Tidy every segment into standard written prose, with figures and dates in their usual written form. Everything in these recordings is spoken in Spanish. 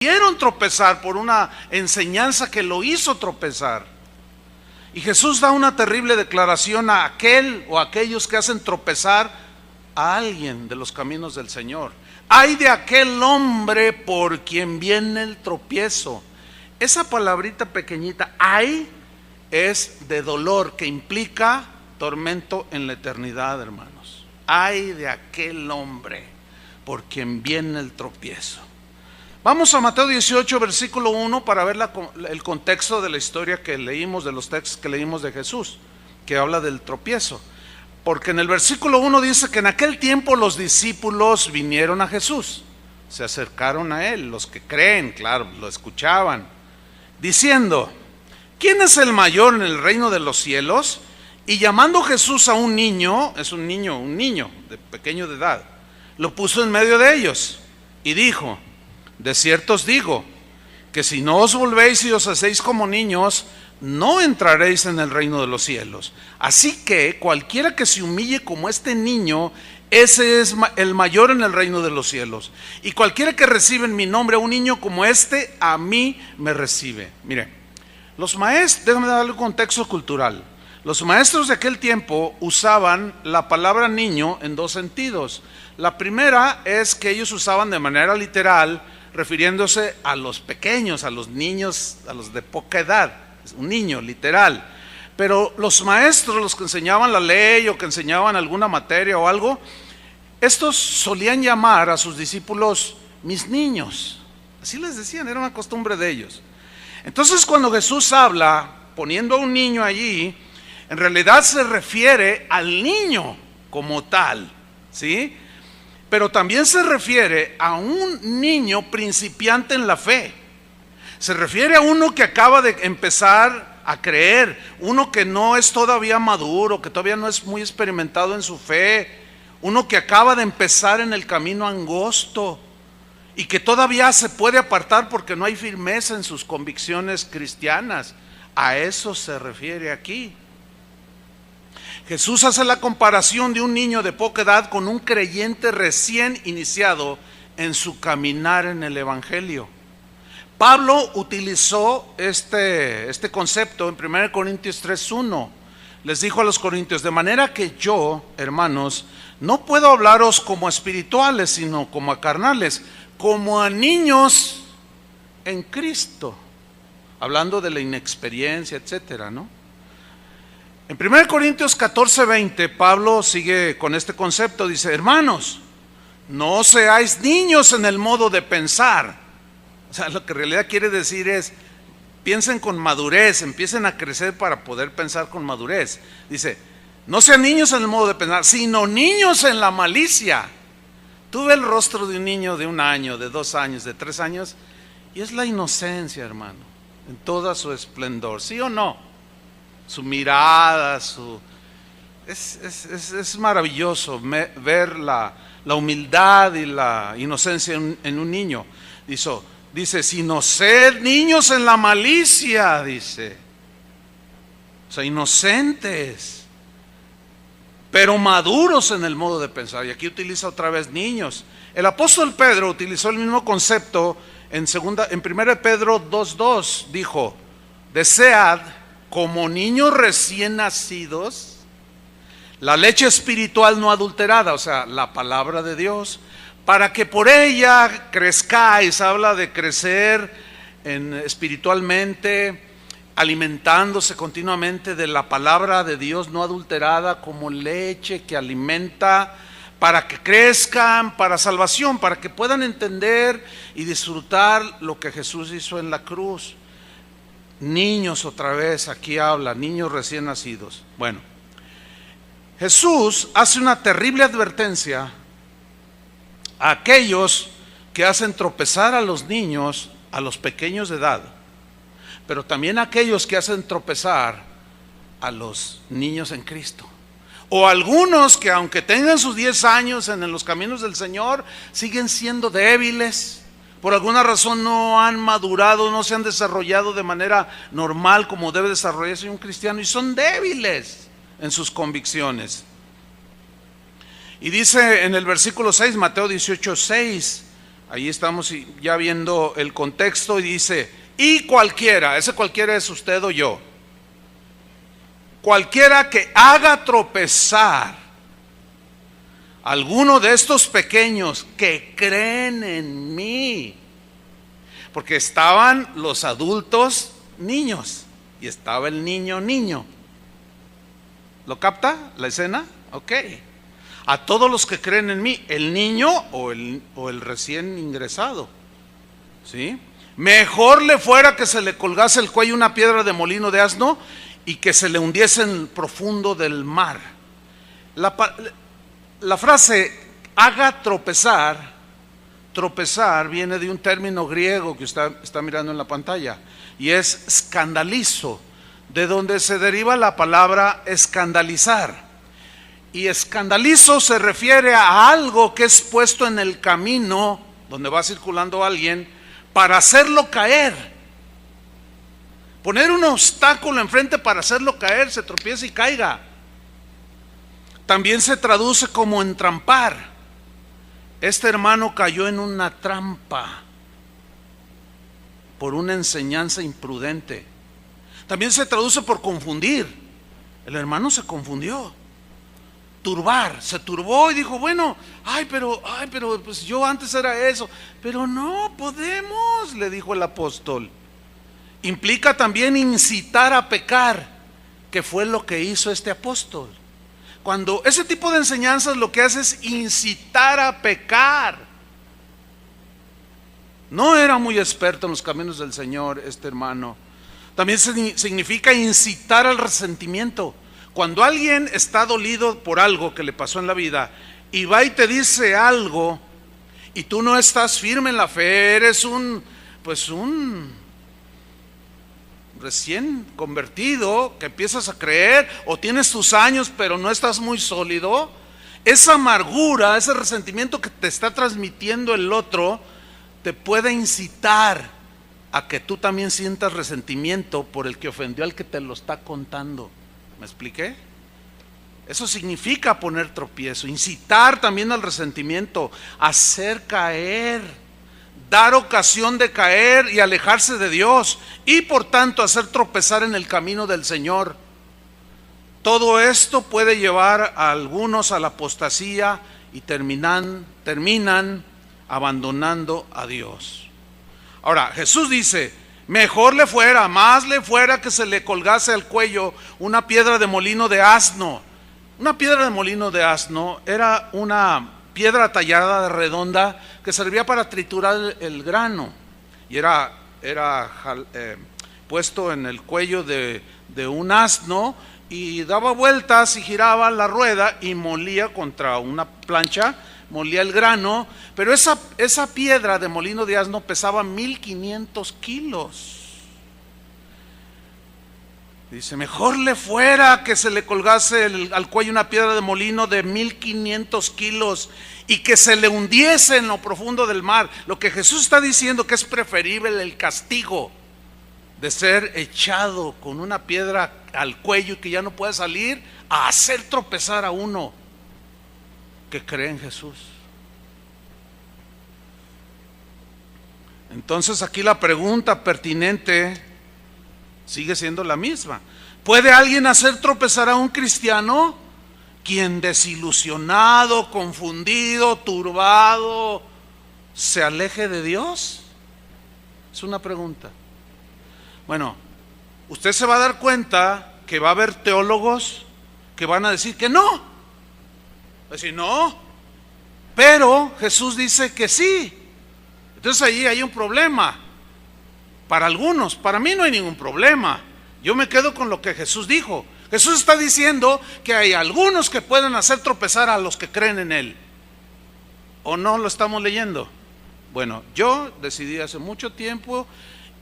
hicieron tropezar por una enseñanza que lo hizo tropezar. Y Jesús da una terrible declaración a aquel o a aquellos que hacen tropezar a alguien de los caminos del Señor. Ay de aquel hombre por quien viene el tropiezo. Esa palabrita pequeñita, ay, es de dolor, que implica tormento en la eternidad, hermanos. Ay de aquel hombre por quien viene el tropiezo. Vamos a Mateo 18, versículo 1 para ver el contexto de la historia que leímos, de los textos que leímos de Jesús, que habla del tropiezo. Porque en el versículo 1 dice que en aquel tiempo los discípulos vinieron a Jesús, se acercaron a él, los que creen, claro, lo escuchaban, diciendo: ¿quién es el mayor en el reino de los cielos? Y llamando Jesús a un niño, es un niño de pequeño de edad, lo puso en medio de ellos y dijo: de cierto os digo, que si no os volvéis y os hacéis como niños, no entraréis en el reino de los cielos. Así que cualquiera que se humille como este niño, ese es el mayor en el reino de los cielos. Y cualquiera que recibe en mi nombre a un niño como este, a mí me recibe. Mire, los maestros, déjame darle un contexto cultural. Los maestros de aquel tiempo usaban la palabra niño en dos sentidos. La primera es que ellos usaban de manera literal, refiriéndose a los pequeños, a los niños, a los de poca edad, un niño literal. Pero los maestros, los que enseñaban la ley o que enseñaban alguna materia o algo, estos solían llamar a sus discípulos mis niños. Así les decían, era una costumbre de ellos. Entonces cuando Jesús habla poniendo a un niño allí, en realidad se refiere al niño como tal, ¿sí? Pero también se refiere a un niño principiante en la fe. Se refiere a uno que acaba de empezar a creer, uno que no es todavía maduro, que todavía no es muy experimentado en su fe, uno que acaba de empezar en el camino angosto y que todavía se puede apartar porque no hay firmeza en sus convicciones cristianas. A eso se refiere aquí. Jesús hace la comparación de un niño de poca edad con un creyente recién iniciado en su caminar en el Evangelio. Pablo utilizó este concepto en 1 Corintios 3:1. Les dijo a los corintios: de manera que yo, hermanos, no puedo hablaros como a espirituales, sino como a carnales, como a niños en Cristo. Hablando de la inexperiencia, etcétera, ¿no? En 1 Corintios 14:20, Pablo sigue con este concepto, dice: hermanos, no seáis niños en el modo de pensar. O sea, lo que en realidad quiere decir es, piensen con madurez, empiecen a crecer para poder pensar con madurez. Dice, no sean niños en el modo de pensar, sino niños en la malicia. Tú ves el rostro de un niño de 1 año, de 2 años, de 3 años, y es la inocencia, hermano, en toda su esplendor, ¿sí o no? Su mirada, es maravilloso ver la humildad y la inocencia en un niño. Dice, sino ser niños en la malicia, dice. O sea, inocentes, pero maduros en el modo de pensar. Y aquí utiliza otra vez niños. El apóstol Pedro utilizó el mismo concepto en 1 Pedro 2:2. Dijo, desead como niños recién nacidos la leche espiritual no adulterada, o sea, la palabra de Dios, para que por ella crezcáis. Habla de crecer espiritualmente, alimentándose continuamente de la palabra de Dios no adulterada, como leche que alimenta, para que crezcan para salvación, para que puedan entender y disfrutar lo que Jesús hizo en la cruz. Niños, otra vez aquí habla, niños recién nacidos. Bueno, Jesús hace una terrible advertencia a aquellos que hacen tropezar a los niños, a los pequeños de edad, pero también a aquellos que hacen tropezar a los niños en Cristo. O algunos que aunque tengan sus 10 años en los caminos del Señor, siguen siendo débiles. Por alguna razón no han madurado, no se han desarrollado de manera normal como debe desarrollarse un cristiano, y son débiles en sus convicciones. Y dice en el versículo 6, Mateo 18:6, Ahí estamos ya viendo el contexto y dice, y cualquiera, ese cualquiera es usted o yo, cualquiera que haga tropezar a alguno de estos pequeños que creen en mí, porque estaban los adultos niños y estaba el niño. ¿Lo capta la escena? Ok. A todos los que creen en mí, el niño o el recién ingresado, ¿sí? Mejor le fuera que se le colgase el cuello una piedra de molino de asno y que se le hundiese en el profundo del mar. La frase haga tropezar viene de un término griego que usted está mirando en la pantalla, y es escandalizo, de donde se deriva la palabra escandalizar. Y escandalizo se refiere a algo que es puesto en el camino donde va circulando alguien para hacerlo caer. Poner un obstáculo enfrente para hacerlo caer, se tropiece y caiga. También se traduce como entrampar. Este hermano cayó en una trampa por una enseñanza imprudente. También se traduce por confundir. El hermano se confundió. Turbar, se turbó y dijo, bueno, pero pues yo antes era eso. Pero no podemos, le dijo el apóstol. Implica también incitar a pecar, que fue lo que hizo este apóstol. Cuando ese tipo de enseñanzas lo que hace es incitar a pecar. No era muy experto en los caminos del Señor este hermano. También significa incitar al resentimiento. Cuando alguien está dolido por algo que le pasó en la vida y va y te dice algo y tú no estás firme en la fe, eres un recién convertido que empiezas a creer, o tienes tus años pero no estás muy sólido, esa amargura, ese resentimiento que te está transmitiendo el otro te puede incitar a que tú también sientas resentimiento por el que ofendió al que te lo está contando. ¿Me expliqué? Eso significa poner tropiezo, incitar también al resentimiento, hacer caer, dar ocasión de caer y alejarse de Dios, y por tanto hacer tropezar en el camino del Señor. Todo esto puede llevar a algunos a la apostasía y terminan abandonando a Dios. Ahora, Jesús dice, mejor le fuera, más le fuera que se le colgase al cuello una piedra de molino de asno. Una piedra de molino de asno era una piedra tallada redonda que servía para triturar el grano, y era puesto en el cuello de un asno, y daba vueltas y giraba la rueda y molía contra una plancha, molía el grano. Pero esa piedra de molino de asno pesaba 1500 kilos. Dice, mejor le fuera que se le colgase al cuello una piedra de molino de 1500 kilos y que se le hundiese en lo profundo del mar. Lo que Jesús está diciendo que es preferible el castigo de ser echado con una piedra al cuello y que ya no pueda salir, a hacer tropezar a uno que cree en Jesús. Entonces aquí la pregunta pertinente sigue siendo la misma. ¿Puede alguien hacer tropezar a un cristiano? Quien desilusionado, confundido, turbado, se aleje de Dios. Es una pregunta. Bueno, usted se va a dar cuenta que va a haber teólogos que van a decir que no. Va a decir no, pero Jesús dice que sí. Entonces ahí hay un problema. Para algunos, para mí no hay ningún problema. Yo me quedo con lo que Jesús dijo. Jesús está diciendo que hay algunos que pueden hacer tropezar a los que creen en Él. ¿O no lo estamos leyendo? Bueno, yo decidí hace mucho tiempo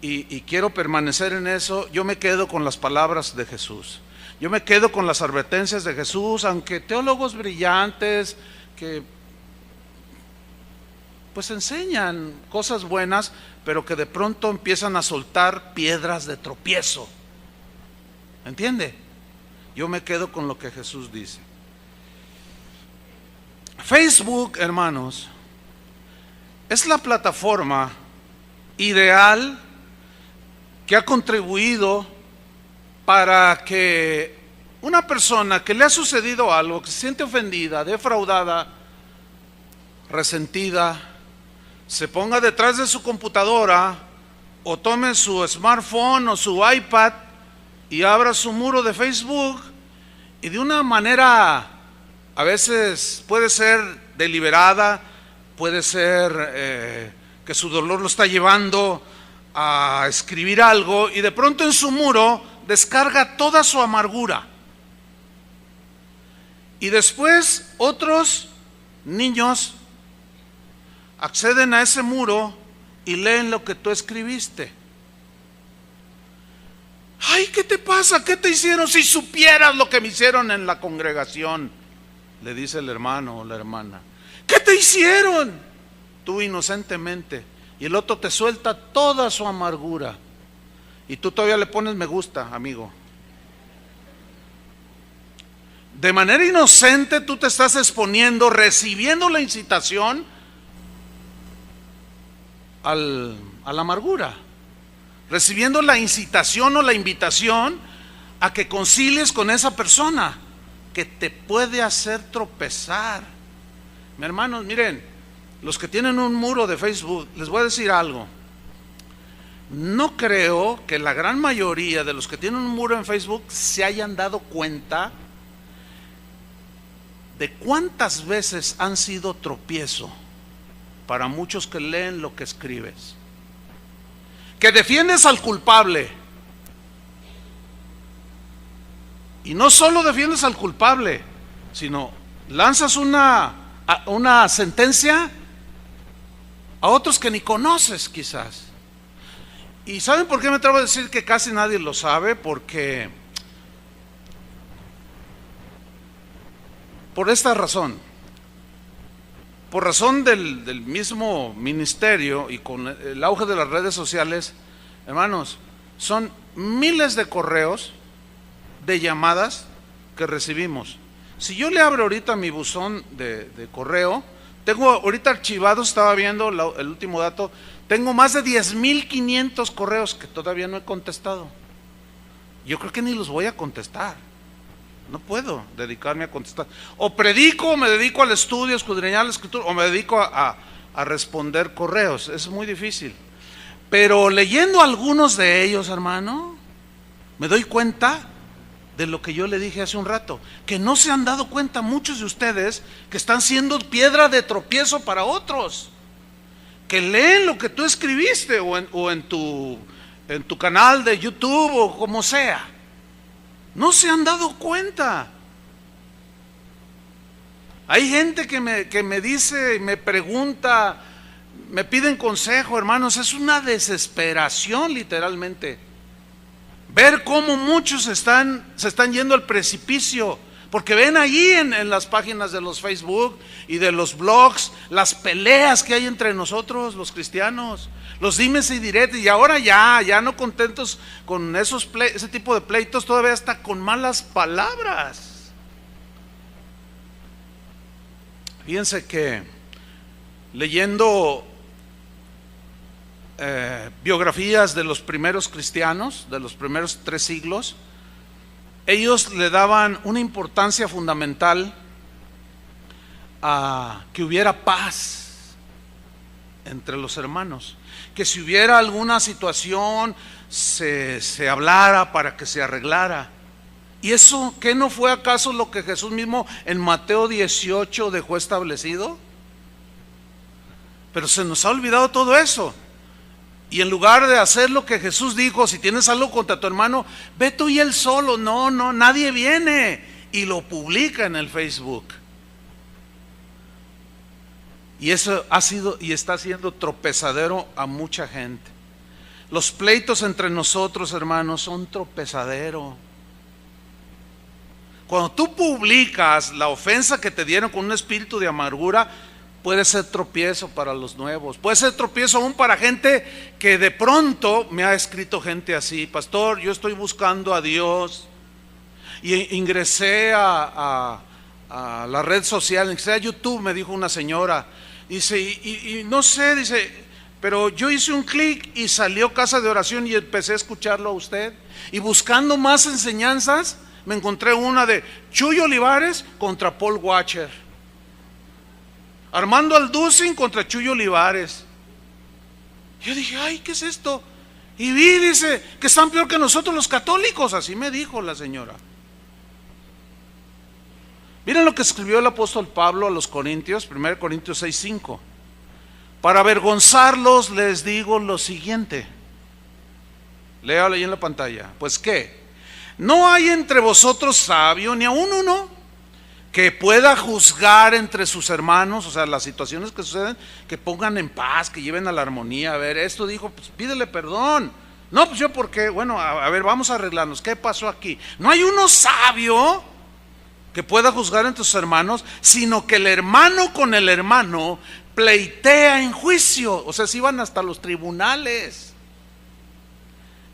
y quiero permanecer en eso. Yo me quedo con las palabras de Jesús. Yo me quedo con las advertencias de Jesús, aunque teólogos brillantes que pues enseñan cosas buenas, pero que de pronto empiezan a soltar piedras de tropiezo. ¿Entiende? Yo me quedo con lo que Jesús dice. Facebook, hermanos, es la plataforma ideal que ha contribuido para que una persona que le ha sucedido algo, que se siente ofendida, defraudada, resentida, se ponga detrás de su computadora o tome su smartphone o su iPad y abra su muro de Facebook, y de una manera, a veces puede ser deliberada, puede ser que su dolor lo está llevando a escribir algo, y de pronto en su muro descarga toda su amargura. Y después otros niños acceden a ese muro y leen lo que tú escribiste. Ay, ¿qué te pasa? ¿Qué te hicieron? Si supieras lo que me hicieron en la congregación, le dice el hermano o la hermana. ¿Qué te hicieron? Tú inocentemente. Y el otro te suelta toda su amargura. Y tú todavía le pones me gusta, amigo. De manera inocente tú te estás exponiendo, recibiendo la incitación a la amargura, recibiendo la incitación o la invitación a que concilies con esa persona que te puede hacer tropezar. Mi hermanos, miren, los que tienen un muro de Facebook, les voy a decir algo. No creo que la gran mayoría de los que tienen un muro en Facebook se hayan dado cuenta de cuántas veces han sido tropiezo para muchos que leen lo que escribes. Que defiendes al culpable. Y no solo defiendes al culpable, sino lanzas una sentencia a otros que ni conoces quizás. ¿Y saben por qué me atrevo a decir que casi nadie lo sabe? Porque por esta razón, por razón del mismo ministerio y con el auge de las redes sociales, hermanos, son miles de correos, de llamadas que recibimos. Si yo le abro ahorita mi buzón de correo, tengo ahorita archivados, estaba viendo el último dato, tengo más de 10,500 correos que todavía no he contestado. Yo creo que ni los voy a contestar. No puedo dedicarme a contestar. O predico, o me dedico al estudio, escudriñar la escritura, o me dedico a responder correos. Es muy difícil. Pero leyendo algunos de ellos, hermano, me doy cuenta de lo que yo le dije hace un rato, que no se han dado cuenta muchos de ustedes que están siendo piedra de tropiezo para otros, que leen lo que tú escribiste o en tu canal de YouTube o como sea. No se han dado cuenta. Hay gente que me dice, me pregunta, me piden consejo, hermanos. Es una desesperación literalmente ver cómo muchos se están yendo al precipicio, porque ven allí en las páginas de los Facebook y de los blogs las peleas que hay entre nosotros los cristianos, los dimes y diretes, y ahora ya no contentos con ese tipo de pleitos, todavía está con malas palabras. Fíjense que leyendo biografías de los primeros cristianos, de los primeros 3 siglos, ellos le daban una importancia fundamental a que hubiera paz entre los hermanos, que si hubiera alguna situación se hablara para que se arreglara. ¿Y eso qué no fue acaso lo que Jesús mismo en Mateo 18 dejó establecido? Pero se nos ha olvidado todo eso. Y en lugar de hacer lo que Jesús dijo, si tienes algo contra tu hermano, ve tú y él solo. No, nadie viene. Y lo publica en el Facebook. Y eso ha sido y está siendo tropezadero a mucha gente. Los pleitos entre nosotros, hermanos, son tropezadero. Cuando tú publicas la ofensa que te dieron con un espíritu de amargura, puede ser tropiezo para los nuevos, puede ser tropiezo aún para gente que de pronto me ha escrito gente así: pastor, yo estoy buscando a Dios y ingresé a la red social, ingresé a YouTube, me dijo una señora, Dice, y no sé, dice, pero yo hice un clic y salió Casa de Oración y empecé a escucharlo a usted. Y buscando más enseñanzas, me encontré una de Chuy Olivares contra Paul Washer, Armando Alducin contra Chuy Olivares. Yo dije, ay, ¿qué es esto? Y vi, dice, que están peor que nosotros los católicos. Así me dijo la señora. Miren lo que escribió el apóstol Pablo a los Corintios, 1 Corintios 6:5. Para avergonzarlos les digo lo siguiente. Léalo ahí en la pantalla. Pues qué, no hay entre vosotros sabio, ni aun uno, que pueda juzgar entre sus hermanos, o sea, las situaciones que suceden, que pongan en paz, que lleven a la armonía. A ver, esto dijo, pues pídele perdón. No, pues yo, ¿por qué? Bueno, a ver, vamos a arreglarnos. ¿Qué pasó aquí? No hay uno sabio que pueda juzgar entre sus hermanos, sino que el hermano con el hermano pleitea en juicio. O sea, se iban hasta los tribunales.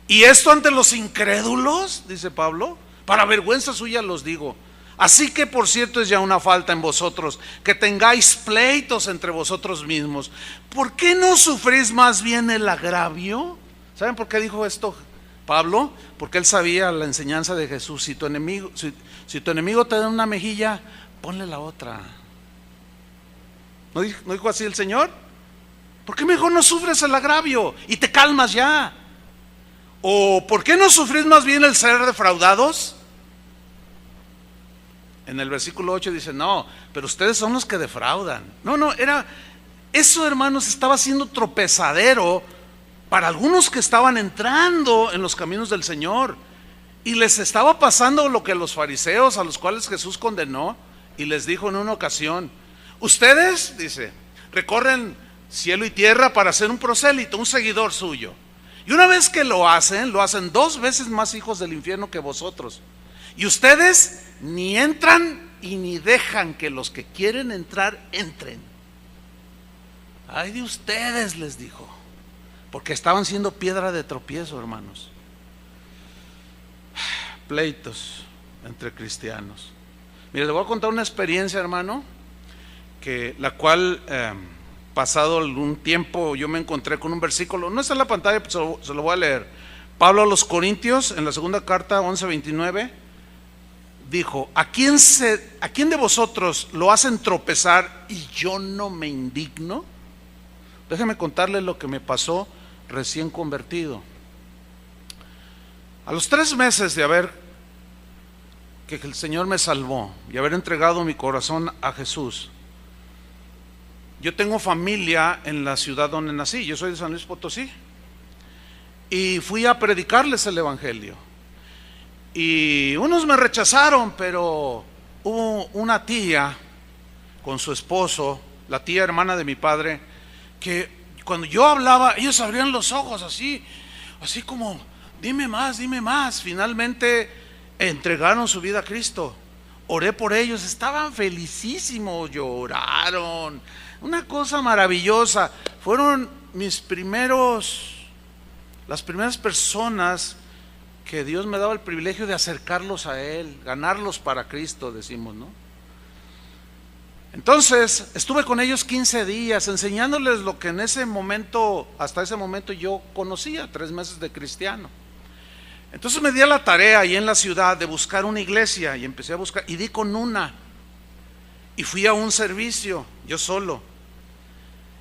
Y esto ante los incrédulos, dice Pablo, para vergüenza suya los digo. Así que por cierto es ya una falta en vosotros, que tengáis pleitos entre vosotros mismos. ¿Por qué no sufrís más bien el agravio? ¿Saben por qué dijo esto Pablo? Porque él sabía la enseñanza de Jesús. Si tu enemigo te da una mejilla, ponle la otra. ¿No dijo así el Señor? ¿Por qué mejor no sufres el agravio y te calmas ya? ¿O por qué no sufrís más bien el ser defraudados? En el versículo 8 dice, no, pero ustedes son los que defraudan. No, eso, hermanos, estaba siendo tropezadero para algunos que estaban entrando en los caminos del Señor. Y les estaba pasando lo que los fariseos, a los cuales Jesús condenó, y les dijo en una ocasión, ustedes, dice, recorren cielo y tierra para ser un prosélito, un seguidor suyo. Y una vez que lo hacen 2 veces más hijos del infierno que vosotros. Y ustedes ni entran y ni dejan que los que quieren entrar entren. Ay de ustedes, les dijo, porque estaban siendo piedra de tropiezo, hermanos. Pleitos entre cristianos. Mire, le voy a contar una experiencia, hermano, que la cual pasado algún tiempo yo me encontré con un versículo, no está en la pantalla, pero se lo voy a leer. Pablo a los Corintios, en la segunda carta 11:29, dijo, ¿a quién de vosotros lo hacen tropezar y yo no me indigno? Déjeme contarle lo que me pasó recién convertido. A los 3 meses de que el Señor me salvó y haber entregado mi corazón a Jesús, yo tengo familia en la ciudad donde nací, yo soy de San Luis Potosí, y fui a predicarles el evangelio. Y unos me rechazaron, pero hubo una tía con su esposo, la tía hermana de mi padre, que cuando yo hablaba, ellos abrían los ojos así como, dime más, dime más. Finalmente entregaron su vida a Cristo. Oré por ellos, estaban felicísimos, lloraron, una cosa maravillosa. Fueron las primeras personas que Dios me daba el privilegio de acercarlos a Él, ganarlos para Cristo, decimos, ¿no? Entonces estuve con ellos 15 días enseñándoles lo que hasta ese momento yo conocía, 3 meses de cristiano. Entonces me di a la tarea ahí en la ciudad de buscar una iglesia y empecé a buscar y di con una. Y fui a un servicio, yo solo.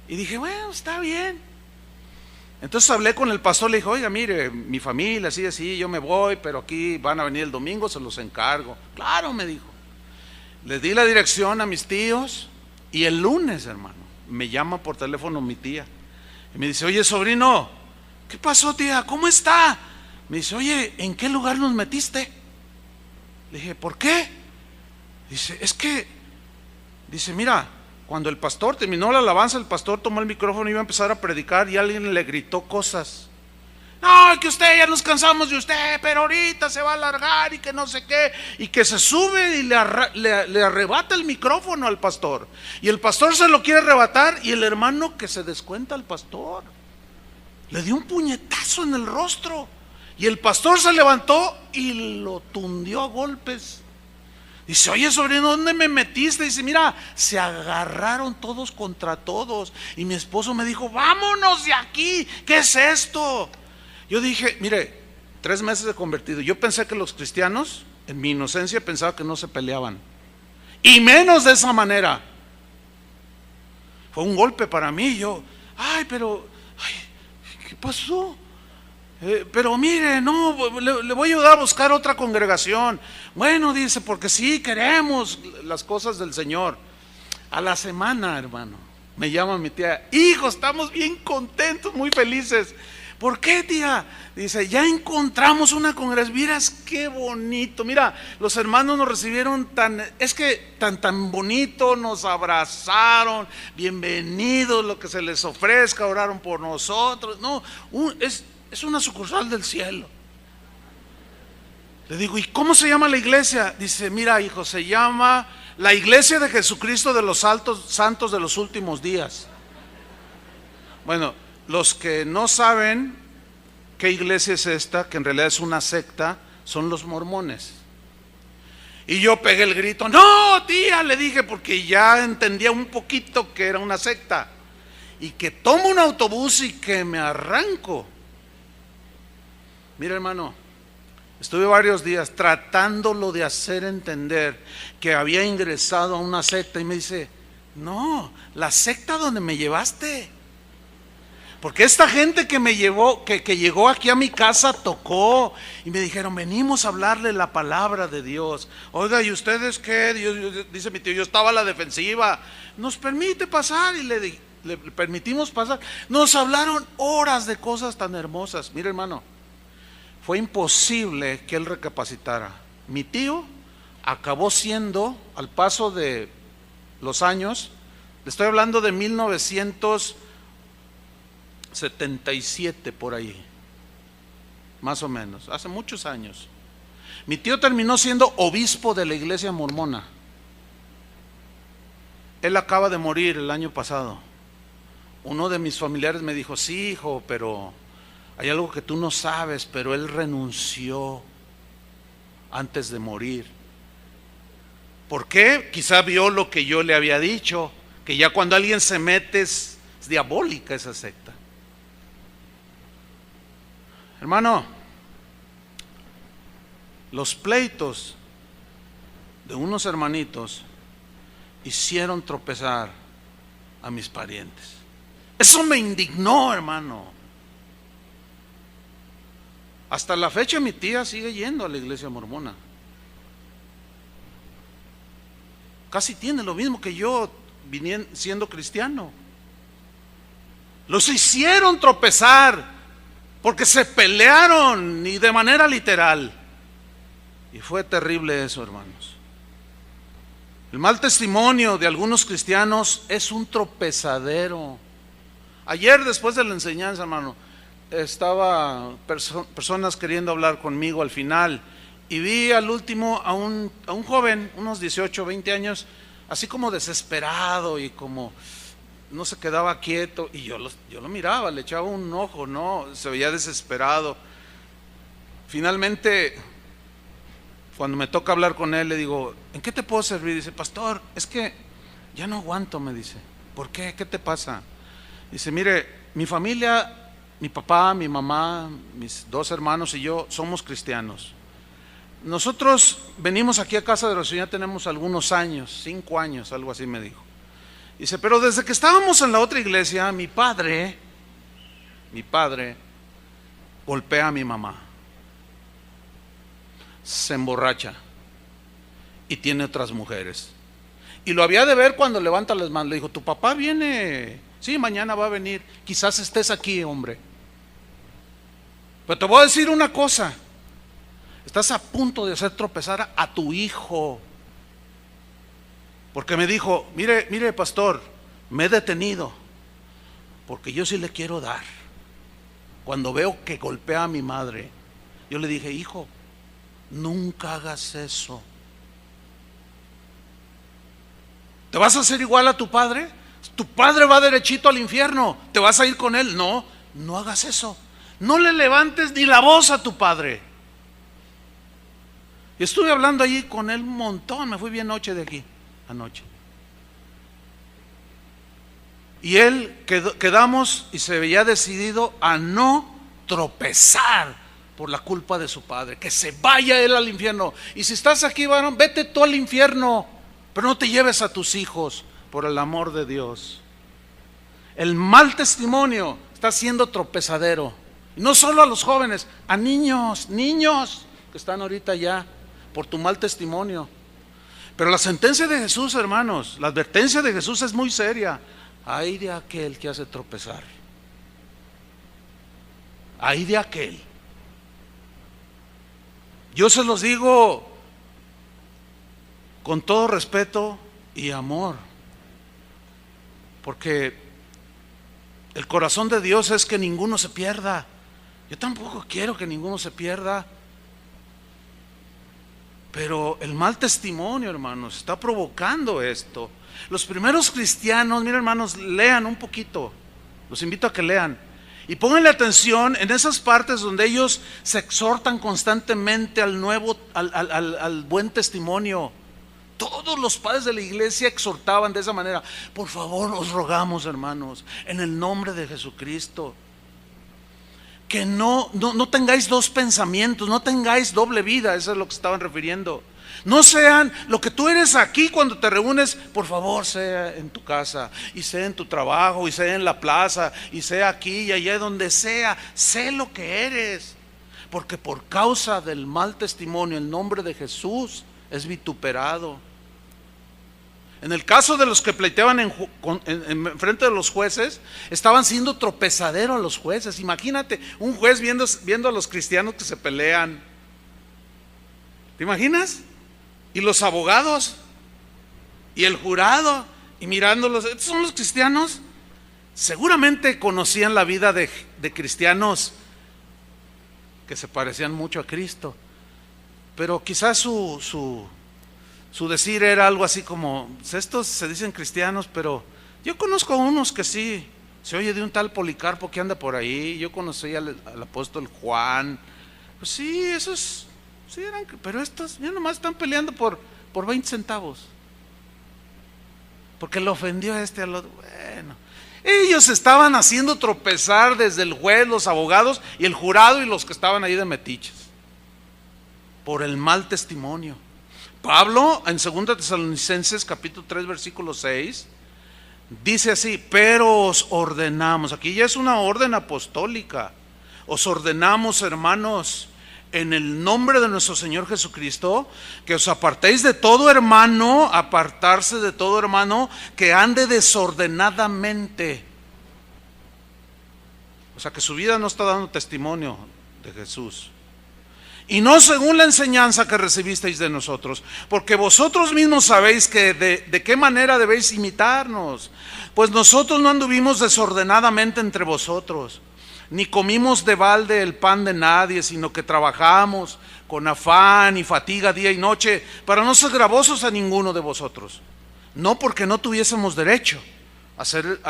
Y dije, bueno, está bien. Entonces hablé con el pastor, le dije, oiga, mire, mi familia, así, yo me voy, pero aquí van a venir el domingo, se los encargo. Claro, me dijo. Les di la dirección a mis tíos y el lunes, hermano, me llama por teléfono mi tía. Y me dice, oye, sobrino, ¿qué pasó, tía? ¿Cómo está? Me dice, oye, ¿en qué lugar nos metiste? Le dije, ¿por qué? Dice, dice, mira, cuando el pastor terminó la alabanza, el pastor tomó el micrófono y iba a empezar a predicar y alguien le gritó cosas. No, que usted, ya nos cansamos de usted, pero ahorita se va a alargar y que no sé qué. Y que se sube y le arrebata el micrófono al pastor. Y el pastor se lo quiere arrebatar y el hermano que se descuenta al pastor le dio un puñetazo en el rostro. Y el pastor se levantó y lo tundió a golpes. Dice, oye sobrino, ¿dónde me metiste? Dice, mira, se agarraron todos contra todos. Y mi esposo me dijo, vámonos de aquí, ¿qué es esto? Yo dije, mire, 3 meses de convertido. Yo pensé que los cristianos, en mi inocencia, pensaba que no se peleaban. Y menos de esa manera. Fue un golpe para mí. Yo, ¿qué pasó? Pero mire, no, le voy a ayudar a buscar otra congregación. Bueno, dice, porque sí queremos las cosas del Señor. A la semana, hermano, me llama mi tía, hijo, estamos bien contentos, muy felices. ¿Por qué, tía? Dice, ya encontramos una congregación. Miras qué bonito. Mira, los hermanos nos recibieron tan bonito, nos abrazaron, bienvenidos, lo que se les ofrezca, oraron por nosotros. No, es una sucursal del cielo. Le digo, ¿y cómo se llama la iglesia? Dice, mira, hijo, se llama la Iglesia de Jesucristo de los Santos de los Últimos Días. Bueno, los que no saben qué iglesia es esta, que en realidad es una secta, son los mormones. Y yo pegué el grito, no, tía, le dije, porque ya entendía un poquito que era una secta. Y que tomo un autobús y que me arranco. Mira, hermano, estuve varios días tratándolo de hacer entender que había ingresado a una secta. Y me dice, no, la secta donde me llevaste. Porque esta gente que me llevó, que llegó aquí a mi casa, tocó y me dijeron, venimos a hablarle la palabra de Dios. Oiga, ¿y ustedes qué? Dice mi tío, yo estaba a la defensiva. ¿Nos permite pasar? Y le permitimos pasar. Nos hablaron horas de cosas tan hermosas. Mire, hermano, fue imposible que él recapacitara. Mi tío acabó siendo, al paso de los años, le estoy hablando de 1977 por ahí, más o menos, hace muchos años. Mi tío terminó siendo obispo de la iglesia mormona. Él acaba de morir el año pasado. Uno de mis familiares me dijo, sí, hijo, pero hay algo que tú no sabes, pero él renunció antes de morir. ¿Por qué? Quizá vio lo que yo le había dicho, que ya cuando alguien se mete es diabólica esa secta. Hermano, los pleitos de unos hermanitos hicieron tropezar a mis parientes. Eso me indignó, hermano. Hasta la fecha mi tía sigue yendo a la iglesia mormona. Casi tiene lo mismo que yo siendo cristiano. Los hicieron tropezar porque se pelearon y de manera literal. Y fue terrible eso, hermanos. El mal testimonio de algunos cristianos es un tropezadero. Ayer, después de la enseñanza, hermano, estaba personas queriendo hablar conmigo al final y vi al último a un joven, unos 18, 20 años, así como desesperado y como no se quedaba quieto, y yo lo miraba, le echaba un ojo, no, se veía desesperado. Finalmente, cuando me toca hablar con él, le digo, ¿en qué te puedo servir? Dice, pastor, es que ya no aguanto, me dice. ¿Por qué? ¿Qué te pasa? Dice, mire, mi familia, mi papá, mi mamá, mis 2 hermanos y yo somos cristianos. Nosotros venimos aquí a casa de la Señora, tenemos algunos años, 5 años, algo así me dijo. Dice, pero desde que estábamos en la otra iglesia, mi padre golpea a mi mamá, se emborracha y tiene otras mujeres. Y lo había de ver cuando levanta las manos. Le dijo, tu papá viene, sí, mañana va a venir, quizás estés aquí, hombre. Pero te voy a decir una cosa, estás a punto de hacer tropezar a tu hijo. Porque me dijo, mire pastor, me he detenido, porque yo sí le quiero dar. Cuando veo que golpea a mi madre, yo le dije, hijo, nunca hagas eso. ¿Te vas a hacer igual a tu padre? Tu padre va derechito al infierno, ¿te vas a ir con él? No, no hagas eso. No le levantes ni la voz a tu padre. Y estuve hablando allí con él un montón, me fui bien noche de aquí, anoche. Y él quedamos y se veía decidido a no tropezar por la culpa de su padre, que se vaya él al infierno. Y si estás aquí, varón, vete tú al infierno, pero no te lleves a tus hijos, por el amor de Dios. El mal testimonio está siendo tropezadero, y no solo a los jóvenes, a niños que están ahorita ya por tu mal testimonio. Pero la sentencia de Jesús, hermanos, la advertencia de Jesús es muy seria. Ay de aquel que hace tropezar. Ay de aquel. Yo se los digo con todo respeto y amor, porque el corazón de Dios es que ninguno se pierda. Yo tampoco quiero que ninguno se pierda. Pero el mal testimonio, hermanos, está provocando esto. Los primeros cristianos, miren, hermanos, lean un poquito. Los invito a que lean. Y pónganle atención en esas partes donde ellos se exhortan constantemente al buen testimonio. Todos los padres de la iglesia exhortaban de esa manera. Por favor, os rogamos, hermanos, en el nombre de Jesucristo, que no tengáis dos pensamientos, no tengáis doble vida. Eso es lo que estaban refiriendo. No sean lo que tú eres aquí cuando te reúnes, por favor, sea en tu casa, y sea en tu trabajo, y sea en la plaza, y sea aquí y allá, donde sea. Sé lo que eres, porque por causa del mal testimonio el nombre de Jesús es vituperado. En el caso de los que pleiteaban en frente de los jueces, estaban siendo tropezadero a los jueces. Imagínate un juez viendo a los cristianos que se pelean. ¿Te imaginas? Y los abogados y el jurado y mirándolos. ¿Estos son los cristianos? Seguramente conocían la vida de cristianos que se parecían mucho a Cristo, pero quizás su decir era algo así como: estos se dicen cristianos, pero yo conozco a unos que sí. Se oye de un tal Policarpo que anda por ahí. Yo conocí al apóstol Juan. Pues sí, esos sí eran, pero estos ya nomás están peleando por 20 centavos, porque le ofendió a este al otro. Bueno, ellos estaban haciendo tropezar desde el juez, los abogados y el jurado y los que estaban ahí de metiches, por el mal testimonio. Pablo en 2 Tesalonicenses capítulo 3 versículo 6 dice así: pero os ordenamos, aquí ya es una orden apostólica, os ordenamos, hermanos, en el nombre de nuestro Señor Jesucristo, que os apartéis de todo hermano, apartarse de todo hermano que ande desordenadamente. O sea, que su vida no está dando testimonio de Jesús. Y no según la enseñanza que recibisteis de nosotros, porque vosotros mismos sabéis que de qué manera debéis imitarnos. Pues nosotros no anduvimos desordenadamente entre vosotros, ni comimos de balde el pan de nadie, sino que trabajamos con afán y fatiga día y noche, para no ser gravosos a ninguno de vosotros. No porque no tuviésemos derecho a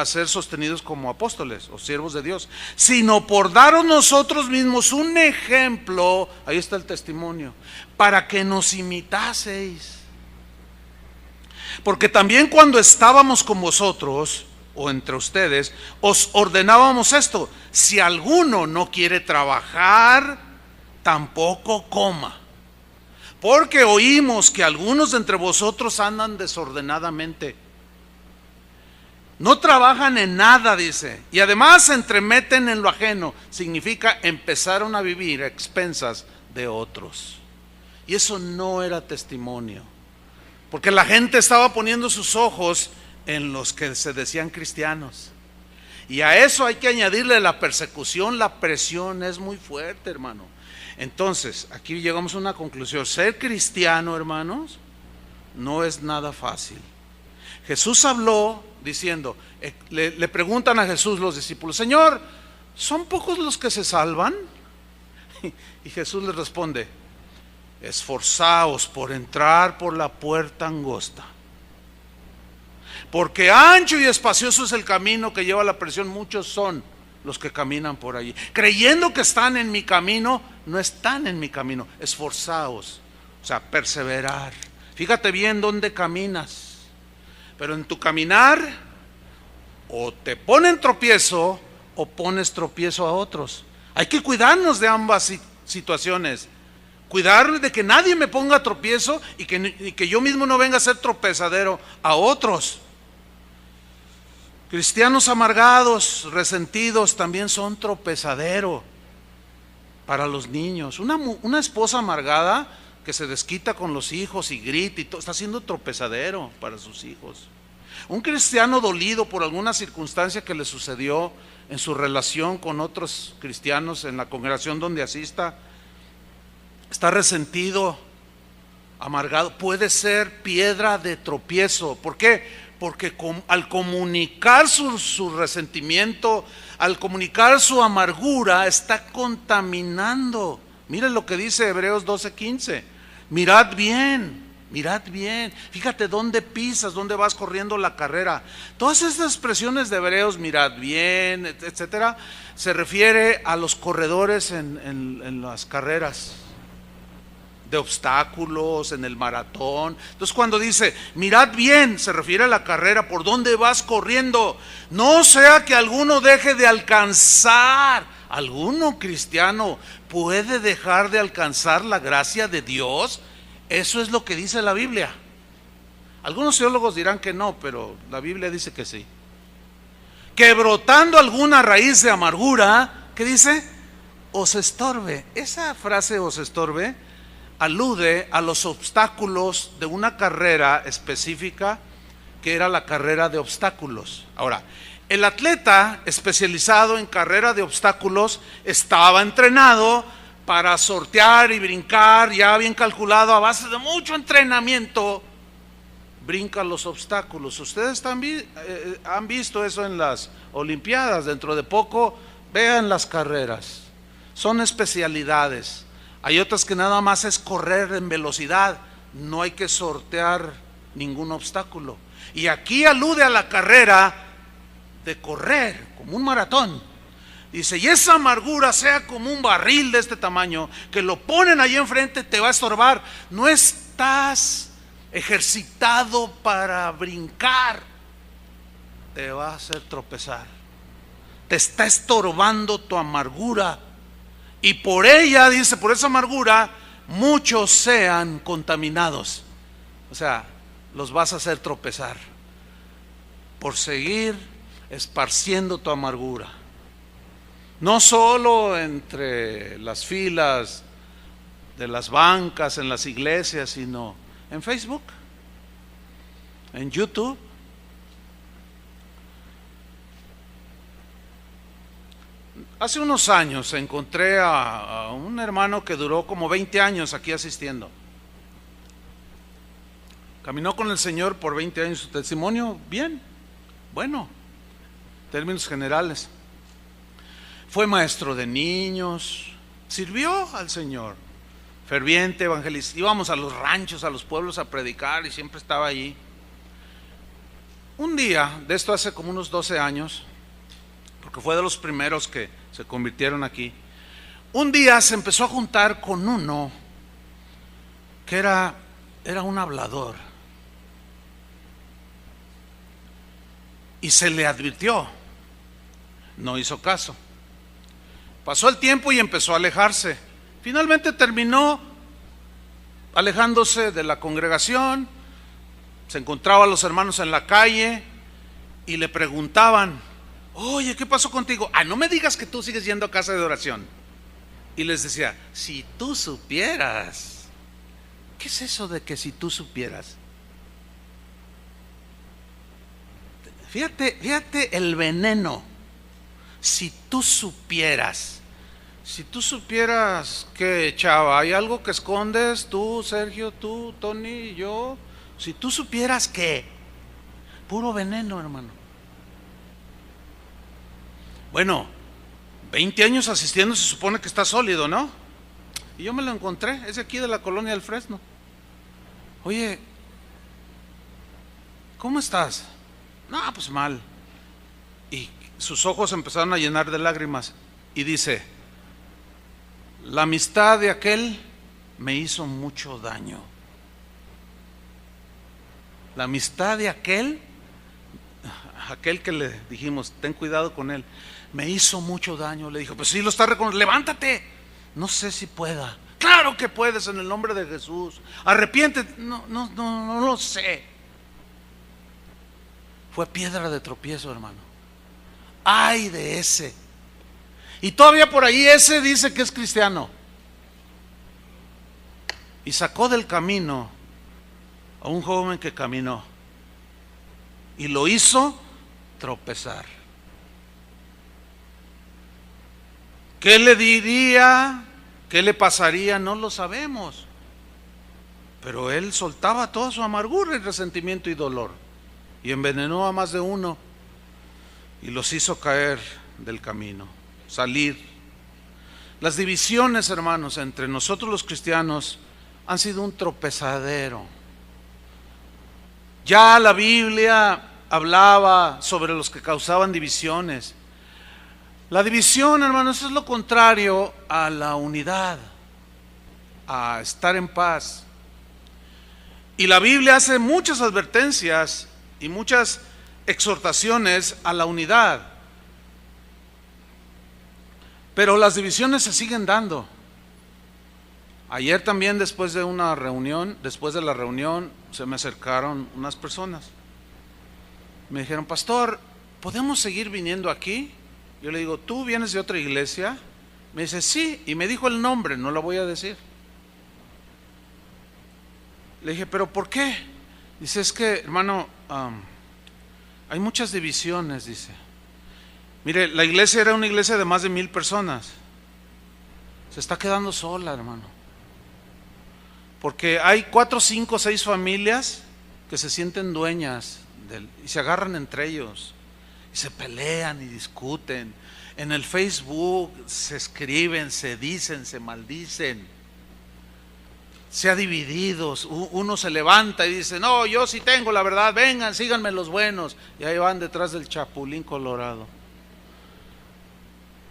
ser sostenidos como apóstoles o siervos de Dios, sino por daros nosotros mismos un ejemplo, ahí está el testimonio, para que nos imitaseis. Porque también cuando estábamos con vosotros, o entre ustedes, os ordenábamos esto: si alguno no quiere trabajar, tampoco coma. Porque oímos que algunos de entre vosotros andan desordenadamente. No trabajan en nada, dice, y además se entremeten en lo ajeno. Significa empezaron a vivir a expensas de otros. Y eso no era testimonio, porque la gente estaba poniendo sus ojos en los que se decían cristianos. Y a eso hay que añadirle la persecución, la presión es muy fuerte, hermano. Entonces, aquí llegamos a una conclusión: ser cristiano, hermanos, no es nada fácil. Jesús habló diciendo, le preguntan a Jesús los discípulos: Señor, ¿son pocos los que se salvan? Y Jesús les responde: esforzaos por entrar por la puerta angosta, porque ancho y espacioso es el camino que lleva a la perdición. Muchos son los que caminan por allí, creyendo que están en mi camino. No están en mi camino. Esforzaos O sea, perseverar. Fíjate bien dónde caminas. Pero en tu caminar, o te ponen tropiezo, o pones tropiezo a otros. Hay que cuidarnos de ambas situaciones. Cuidar de que nadie me ponga tropiezo y que yo mismo no venga a ser tropezadero a otros. Cristianos amargados, resentidos, también son tropezadero para los niños. Una esposa amargada que se desquita con los hijos y grita y todo, está siendo tropezadero para sus hijos. Un cristiano dolido por alguna circunstancia que le sucedió en su relación con otros cristianos en la congregación donde asista, está resentido, amargado, puede ser piedra de tropiezo. ¿Por qué? Porque al comunicar su resentimiento, al comunicar su amargura, está contaminando. Miren lo que dice Hebreos 12:15. Mirad bien, fíjate dónde pisas, dónde vas corriendo la carrera. Todas estas expresiones de Hebreos, mirad bien, etcétera, se refiere a los corredores en las carreras de obstáculos, en el maratón. Entonces cuando dice, mirad bien, se refiere a la carrera, por dónde vas corriendo. No sea que alguno deje de alcanzar. ¿Alguno cristiano puede dejar de alcanzar la gracia de Dios? Eso es lo que dice la Biblia. Algunos teólogos dirán que no, pero la Biblia dice que sí. Que brotando alguna raíz de amargura, ¿qué dice? Os estorbe. Esa frase os estorbe alude a los obstáculos de una carrera específica que era la carrera de obstáculos. Ahora, el atleta especializado en carrera de obstáculos estaba entrenado para sortear y brincar, ya bien calculado, a base de mucho entrenamiento, brinca los obstáculos. Ustedes han visto eso en las Olimpiadas. Dentro de poco, vean las carreras, son especialidades. Hay otras que nada más es correr en velocidad, no hay que sortear ningún obstáculo. Y aquí alude a la carrera de correr, como un maratón. Dice, y esa amargura sea como un barril de este tamaño, que lo ponen ahí enfrente, te va a estorbar. No estás ejercitado para brincar, te va a hacer tropezar. Te está estorbando tu amargura. Y por ella, dice, por esa amargura, muchos sean contaminados. O sea, los vas a hacer tropezar por seguir esparciendo tu amargura. No solo entre las filas de las bancas, en las iglesias, sino en Facebook, en YouTube. Hace unos años encontré a un hermano que duró como 20 años aquí asistiendo. Caminó con el Señor por 20 años. Su testimonio, bien, bueno, en términos generales. Fue maestro de niños, sirvió al Señor, ferviente evangelista. Íbamos a los ranchos, a los pueblos a predicar y siempre estaba allí. Un día, de esto hace como unos 12 años, porque fue de los primeros que se convirtieron aquí. Un día se empezó a juntar con uno que era un hablador. Y se le advirtió, no hizo caso. Pasó el tiempo y empezó a alejarse. Finalmente terminó alejándose de la congregación. Se encontraba a los hermanos en la calle y le preguntaban, oye, ¿qué pasó contigo? No me digas que tú sigues yendo a casa de oración. Y les decía, si tú supieras. ¿Qué es eso de que si tú supieras? Fíjate el veneno. Si tú supieras. Si tú supieras que, chava, hay algo que escondes, tú, Sergio, tú, Tony, yo. Si tú supieras que, puro veneno, hermano. Bueno, 20 años asistiendo, se supone que está sólido, ¿no? Y yo me lo encontré, es de aquí de la colonia del Fresno. Oye, ¿cómo estás? No, pues mal. Y sus ojos empezaron a llenar de lágrimas. Y dice, la amistad de aquel me hizo mucho daño. La amistad de aquel que le dijimos, ten cuidado con él, me hizo mucho daño. Le dijo, pues sí lo está reconociendo, levántate. No sé si pueda. Claro que puedes, en el nombre de Jesús. Arrepiéntete. No lo sé. Fue piedra de tropiezo, hermano. Ay de ese. Y todavía por ahí ese dice que es cristiano. Y sacó del camino a un joven que caminó y lo hizo tropezar. ¿Qué le diría? ¿Qué le pasaría? No lo sabemos. Pero él soltaba toda su amargura y resentimiento y dolor, y envenenó a más de uno y los hizo caer del camino, salir. Las divisiones, hermanos, entre nosotros los cristianos han sido un tropezadero. Ya la Biblia hablaba sobre los que causaban divisiones. La división, hermanos, es lo contrario a la unidad, a estar en paz. Y la Biblia hace muchas advertencias y muchas exhortaciones a la unidad. Pero las divisiones se siguen dando. Ayer también, después de la reunión, se me acercaron unas personas. Me dijeron, pastor, ¿podemos seguir viniendo aquí? Yo le digo, ¿tú vienes de otra iglesia? Me dice, sí, y me dijo el nombre, no lo voy a decir. Le dije, ¿pero por qué? Dice, es que, hermano, hay muchas divisiones, dice. Mire, la iglesia era una iglesia de más de 1,000 personas. Se está quedando sola, hermano. Porque hay 4, 5, 6 familias que se sienten dueñas y se agarran entre ellos. Y se pelean y discuten. En el Facebook se escriben, se dicen, se maldicen. Se ha dividido. Uno se levanta y dice, no, yo sí tengo la verdad, vengan, síganme los buenos. Y ahí van detrás del chapulín colorado.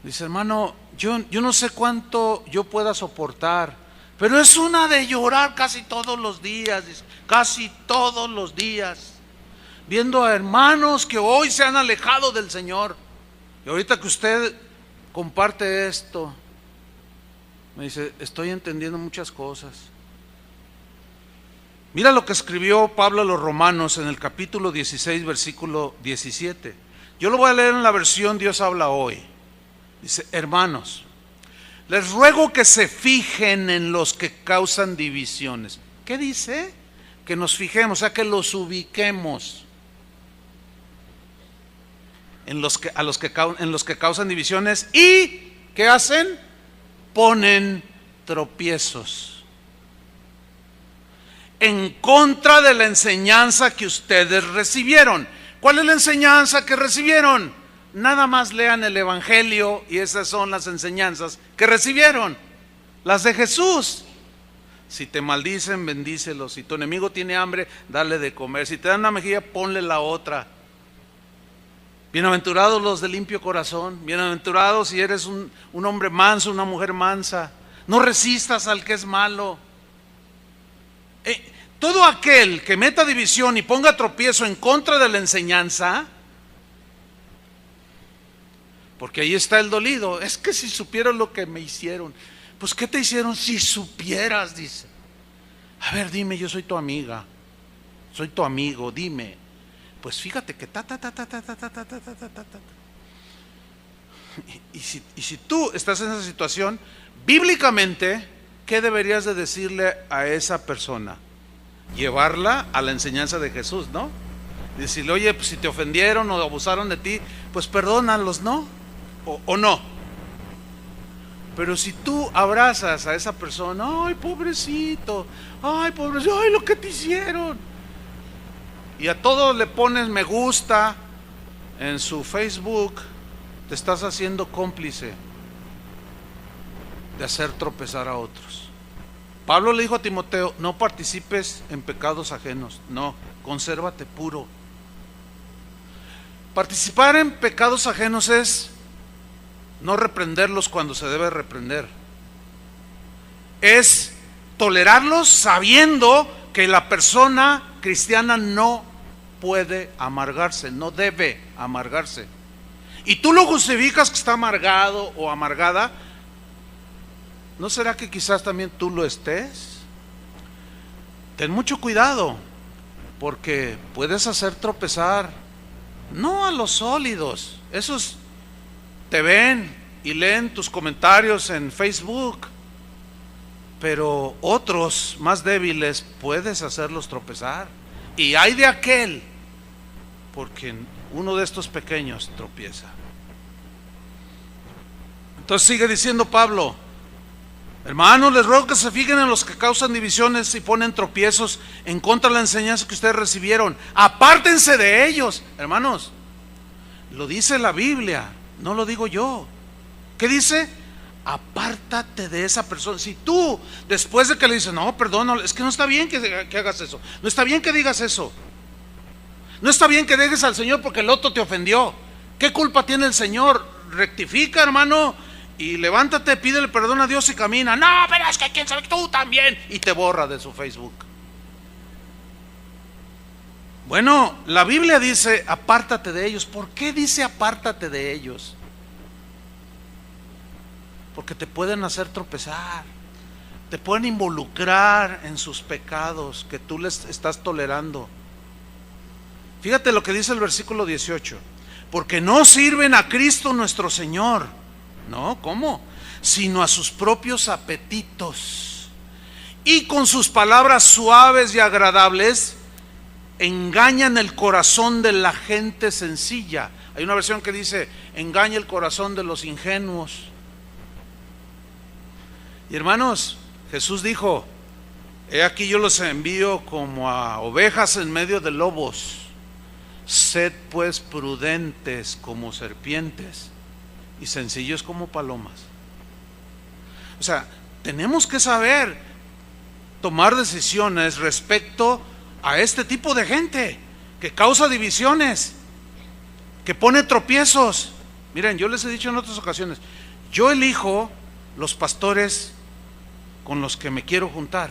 Dice, hermano, yo no sé cuánto yo pueda soportar, pero es una de llorar casi todos los días, dice, casi todos los días, viendo a hermanos que hoy se han alejado del Señor. Y ahorita que usted comparte esto, me dice, estoy entendiendo muchas cosas. Mira lo que escribió Pablo a los Romanos en el capítulo 16, versículo 17. Yo lo voy a leer en la versión Dios habla hoy. Dice, hermanos, les ruego que se fijen en los que causan divisiones. ¿Qué dice? Que nos fijemos, o sea, que los ubiquemos en los que causan divisiones. ¿Y qué hacen? Ponen tropiezos en contra de la enseñanza que ustedes recibieron. ¿Cuál es la enseñanza que recibieron? Nada más lean el Evangelio y esas son las enseñanzas que recibieron, las de Jesús. Si te maldicen, bendícelos. Si tu enemigo tiene hambre, dale de comer. Si te dan una mejilla, ponle la otra. Bienaventurados los de limpio corazón. Bienaventurados si eres un hombre manso, una mujer mansa. No resistas al que es malo. Todo aquel que meta división y ponga tropiezo en contra de la enseñanza, porque ahí está el dolido. Es que si supieras lo que me hicieron. Pues ¿qué te hicieron? Si supieras, dice. A ver, dime, yo soy tu amiga, soy tu amigo, dime. Pues fíjate que Y si tú estás en esa situación, bíblicamente, ¿qué deberías de decirle a esa persona? Llevarla a la enseñanza de Jesús, ¿no? Decirle, oye, pues si te ofendieron o abusaron de ti, pues perdónalos, ¿no? O no. Pero si tú abrazas a esa persona, ay pobrecito, ay lo que te hicieron, y a todos le pones me gusta en su Facebook, te estás haciendo cómplice de hacer tropezar a otros. Pablo le dijo a Timoteo, no participes en pecados ajenos, no, consérvate puro. Participar en pecados ajenos es no reprenderlos cuando se debe reprender, es tolerarlos sabiendo que la persona cristiana no puede amargarse, no debe amargarse. Y tú lo justificas que está amargado o amargada. ¿No será que quizás también tú lo estés? Ten mucho cuidado, porque puedes hacer tropezar, no a los sólidos, esos te ven y leen tus comentarios en Facebook, pero otros más débiles puedes hacerlos tropezar. Y hay de aquel, porque uno de estos pequeños tropieza. Entonces sigue diciendo Pablo: hermanos, les ruego que se fijen en los que causan divisiones y ponen tropiezos en contra de la enseñanza que ustedes recibieron. Apártense de ellos. Hermanos, lo dice la Biblia, no lo digo yo. ¿Qué dice? Apártate de esa persona. Si tú, después de que le dices, no, perdón, es que no está bien que hagas eso, no está bien que digas eso, no está bien que dejes al Señor porque el otro te ofendió. ¿Qué culpa tiene el Señor? Rectifica, hermano, y levántate, pídele perdón a Dios y camina. No, pero es que quién sabe, tú también. Y te borra de su Facebook. Bueno, la Biblia dice apártate de ellos. ¿Por qué dice apártate de ellos? Porque te pueden hacer tropezar, te pueden involucrar en sus pecados que tú les estás tolerando. Fíjate lo que dice el versículo 18: porque no sirven a Cristo nuestro Señor, no, ¿cómo? Sino a sus propios apetitos, y con sus palabras suaves y agradables engañan el corazón de la gente sencilla. Hay una versión que dice engaña el corazón de los ingenuos. Y hermanos, Jesús dijo: he aquí yo los envío como a ovejas en medio de lobos. Sed pues prudentes como serpientes y sencillos como palomas. O sea, tenemos que saber tomar decisiones respecto a este tipo de gente que causa divisiones, que pone tropiezos. Miren, yo les he dicho en otras ocasiones, yo elijo los pastores con los que me quiero juntar,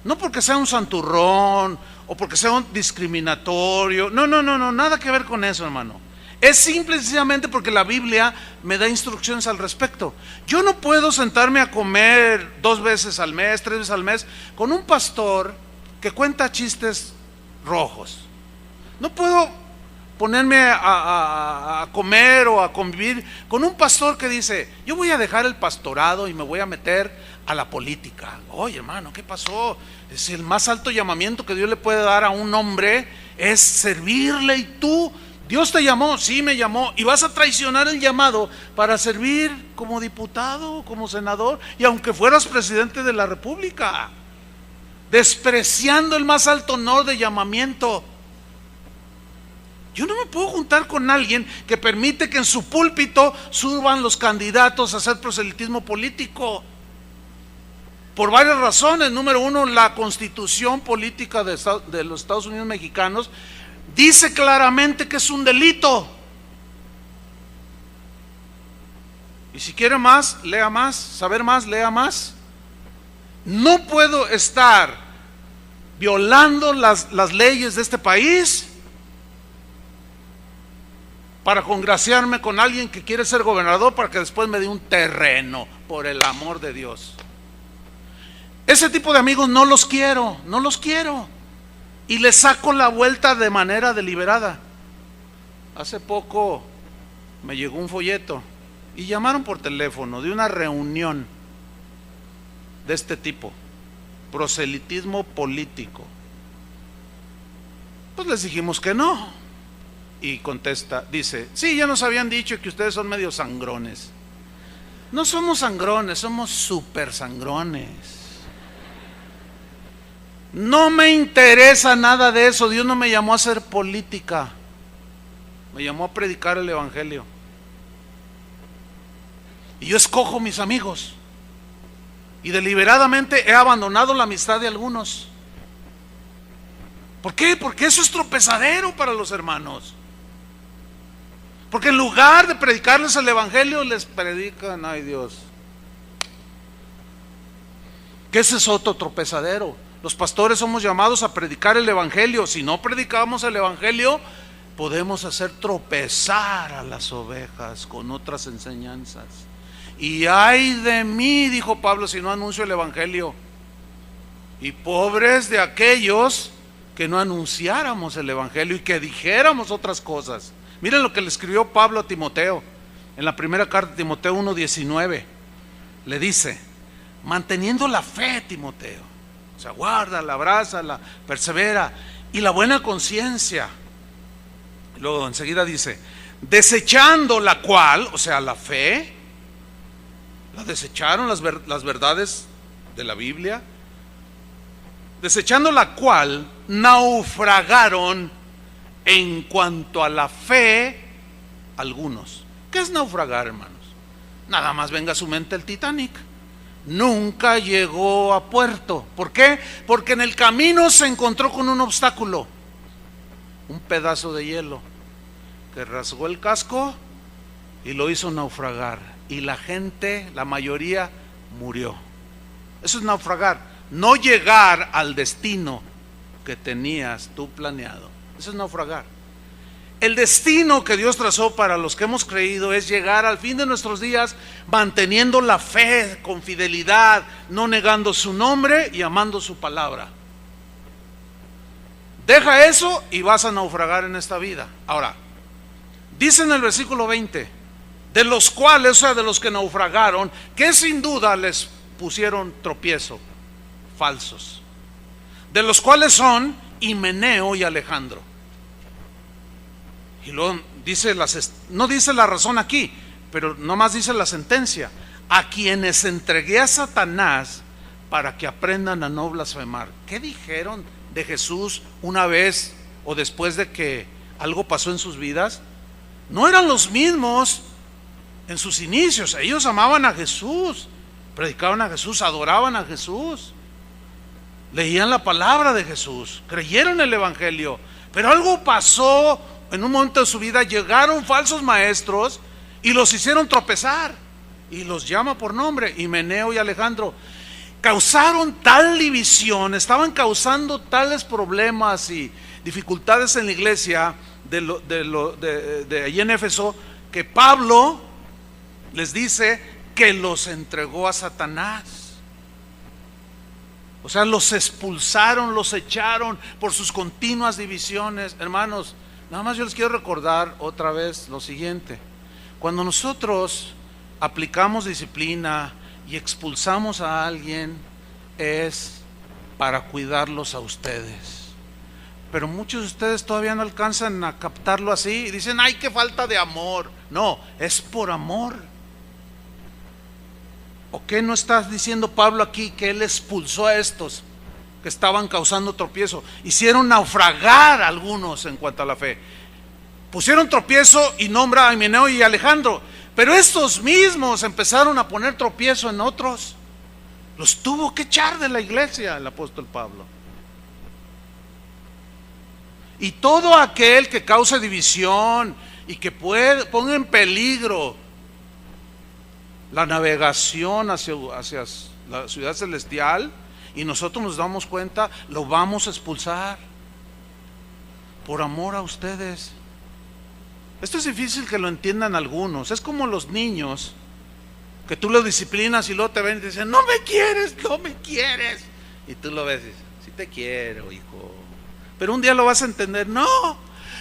no porque sea un santurrón o porque sea un discriminatorio, no, nada que ver con eso, hermano. Es simple y sencillamente porque la Biblia me da instrucciones al respecto. Yo no puedo sentarme a comer 2 veces al mes, 3 veces al mes con un pastor que cuenta chistes rojos. No puedo ponerme a comer o a convivir con un pastor que dice: yo voy a dejar el pastorado y me voy a meter a la política. Oye, hermano, ¿qué pasó? Es el más alto llamamiento que Dios le puede dar a un hombre, es servirle. Y tú, Dios te llamó, sí me llamó, y vas a traicionar el llamado para servir como diputado, como senador, y aunque fueras presidente de la república, despreciando el más alto honor de llamamiento. Yo no me puedo juntar con alguien que permite que en su púlpito suban los candidatos a hacer proselitismo político, por varias razones. Número uno, la Constitución política de los Estados Unidos mexicanos dice claramente que es un delito. Y si quiere más, lea más, saber más, lea más. No puedo estar violando las leyes de este país para congraciarme con alguien que quiere ser gobernador para que después me dé un terreno, por el amor de Dios. Ese tipo de amigos no los quiero, y les saco la vuelta de manera deliberada. Hace poco me llegó un folleto y llamaron por teléfono de una reunión de este tipo, proselitismo político. Pues les dijimos que no. Y contesta, dice: sí, ya nos habían dicho que ustedes son medio sangrones. No somos sangrones, somos súper sangrones. No me interesa nada de eso. Dios no me llamó a hacer política, me llamó a predicar el evangelio. Y yo escojo mis amigos, y deliberadamente he abandonado la amistad de algunos. ¿Por qué? Porque eso es tropezadero para los hermanos. Porque en lugar de predicarles el evangelio, les predican, ay Dios, Que ese es otro tropezadero. Los pastores somos llamados a predicar el evangelio. Si no predicamos el evangelio, podemos hacer tropezar a las ovejas con otras enseñanzas. Y ay de mí, dijo Pablo, si no anuncio el evangelio. Y pobres de aquellos que no anunciáramos el evangelio y que dijéramos otras cosas. Miren lo que le escribió Pablo a Timoteo en la primera carta de Timoteo 1:19. Le dice: manteniendo la fe, Timoteo, o sea, guárdala, abrázala, persevera, y la buena conciencia. Luego enseguida dice: desechando la cual, o sea, la fe, la desecharon las verdades de la Biblia, desechando la cual naufragaron en cuanto a la fe algunos. ¿Qué es naufragar, hermanos? Nada más venga a su mente el Titanic. Nunca llegó a puerto. ¿Por qué? Porque en el camino se encontró con un obstáculo, un pedazo de hielo que rasgó el casco y lo hizo naufragar, y la gente, la mayoría, murió. Eso es naufragar, no llegar al destino que tenías tú planeado. Eso es naufragar. El destino que Dios trazó para los que hemos creído es llegar al fin de nuestros días manteniendo la fe con fidelidad, no negando su nombre y amando su palabra. Deja eso y vas a naufragar en esta vida. Ahora, dice en el versículo 20, de los cuales, o sea, de los que naufragaron, que sin duda les pusieron tropiezo, falsos, de los cuales son Himeneo y Alejandro. Y luego dice no dice la razón aquí, pero nomás dice la sentencia: a quienes entregué a Satanás para que aprendan a no blasfemar. ¿Qué dijeron de Jesús una vez o después de que algo pasó en sus vidas? No eran los mismos en sus inicios. Ellos amaban a Jesús, predicaban a Jesús, adoraban a Jesús, leían la palabra de Jesús, creyeron el evangelio, pero algo pasó. En un momento de su vida llegaron falsos maestros y los hicieron tropezar, y los llama por nombre, Himeneo y Alejandro. Causaron tal división, estaban causando tales problemas y dificultades en la iglesia de allí en Éfeso, que Pablo les dice que los entregó a Satanás. O sea, los expulsaron, los echaron por sus continuas divisiones. Hermanos, nada más yo les quiero recordar otra vez lo siguiente: cuando nosotros aplicamos disciplina y expulsamos a alguien, es para cuidarlos a ustedes. Pero muchos de ustedes todavía no alcanzan a captarlo así y dicen: ay, qué falta de amor. No, es por amor. ¿O qué no está diciendo Pablo aquí? Que él expulsó a estos que estaban causando tropiezo. Hicieron naufragar a algunos en cuanto a la fe. Pusieron tropiezo y nombra a Himeneo y Alejandro, pero estos mismos empezaron a poner tropiezo en otros. Los tuvo que echar de la iglesia el apóstol Pablo. Y todo aquel que cause división y que ponga en peligro la navegación hacia la ciudad celestial, y nosotros nos damos cuenta, lo vamos a expulsar por amor a ustedes. Esto es difícil que lo entiendan algunos. Es como los niños que tú los disciplinas y luego te ven y te dicen: no me quieres, no me quieres. Y tú lo ves y dices: sí te quiero, hijo. Pero un día lo vas a entender: no,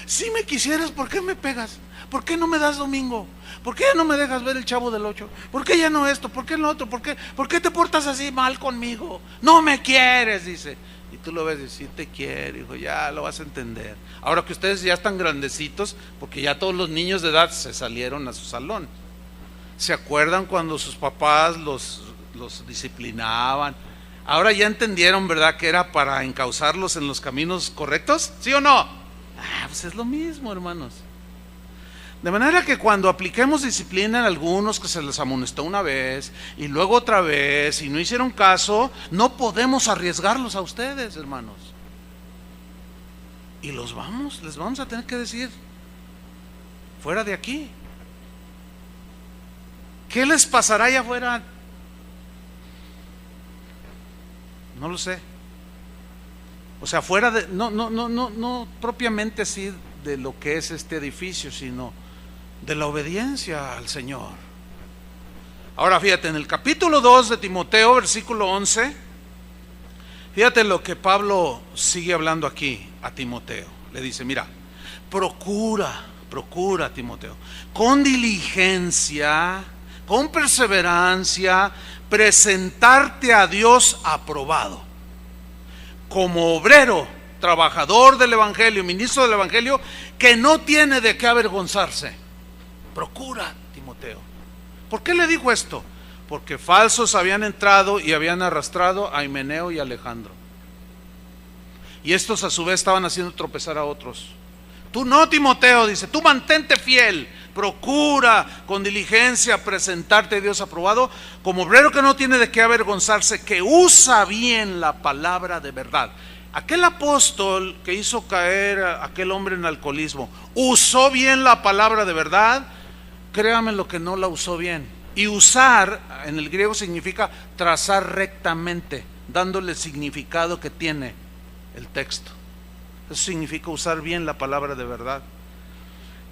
si me quisieras, ¿por qué me pegas? ¿Por qué no me das domingo? ¿Por qué no me dejas ver el Chavo del 8? ¿Por qué ya no esto? ¿Por qué lo otro? ¿Por qué te portas así mal conmigo? No me quieres, dice. Y tú lo ves y dices: sí te quiero, hijo, ya lo vas a entender. Ahora que ustedes ya están grandecitos, porque ya todos los niños de edad se salieron a su salón. ¿Se acuerdan cuando sus papás los disciplinaban? Ahora ya entendieron, ¿verdad?, que era para encauzarlos en los caminos correctos. ¿Sí o no? Pues es lo mismo, hermanos. De manera que cuando apliquemos disciplina en algunos que se les amonestó una vez y luego otra vez y no hicieron caso, no podemos arriesgarlos a ustedes, hermanos. Y les vamos a tener que decir: fuera de aquí. ¿Qué les pasará allá afuera? No lo sé. O sea, fuera de, no propiamente así de lo que es este edificio, sino de la obediencia al Señor. Ahora fíjate, en el capítulo 2 de Timoteo, versículo 11, fíjate lo que Pablo sigue hablando aquí a Timoteo. Le dice, mira, procura Timoteo, con diligencia, con perseverancia, presentarte a Dios aprobado, como obrero, trabajador del Evangelio, ministro del Evangelio, que no tiene de qué avergonzarse. Procura, Timoteo. ¿Por qué le dijo esto? Porque falsos habían entrado y habían arrastrado a Himeneo y Alejandro. Y estos a su vez estaban haciendo tropezar a otros. Tú no, Timoteo, dice, tú mantente fiel, procura con diligencia presentarte a Dios aprobado, como obrero que no tiene de qué avergonzarse, que usa bien la palabra de verdad. Aquel apóstol que hizo caer a aquel hombre en alcoholismo, ¿usó bien la palabra de verdad? Créame lo que no la usó bien. Y usar en el griego significa trazar rectamente, dándole el significado que tiene el texto. Eso significa usar bien la palabra de verdad.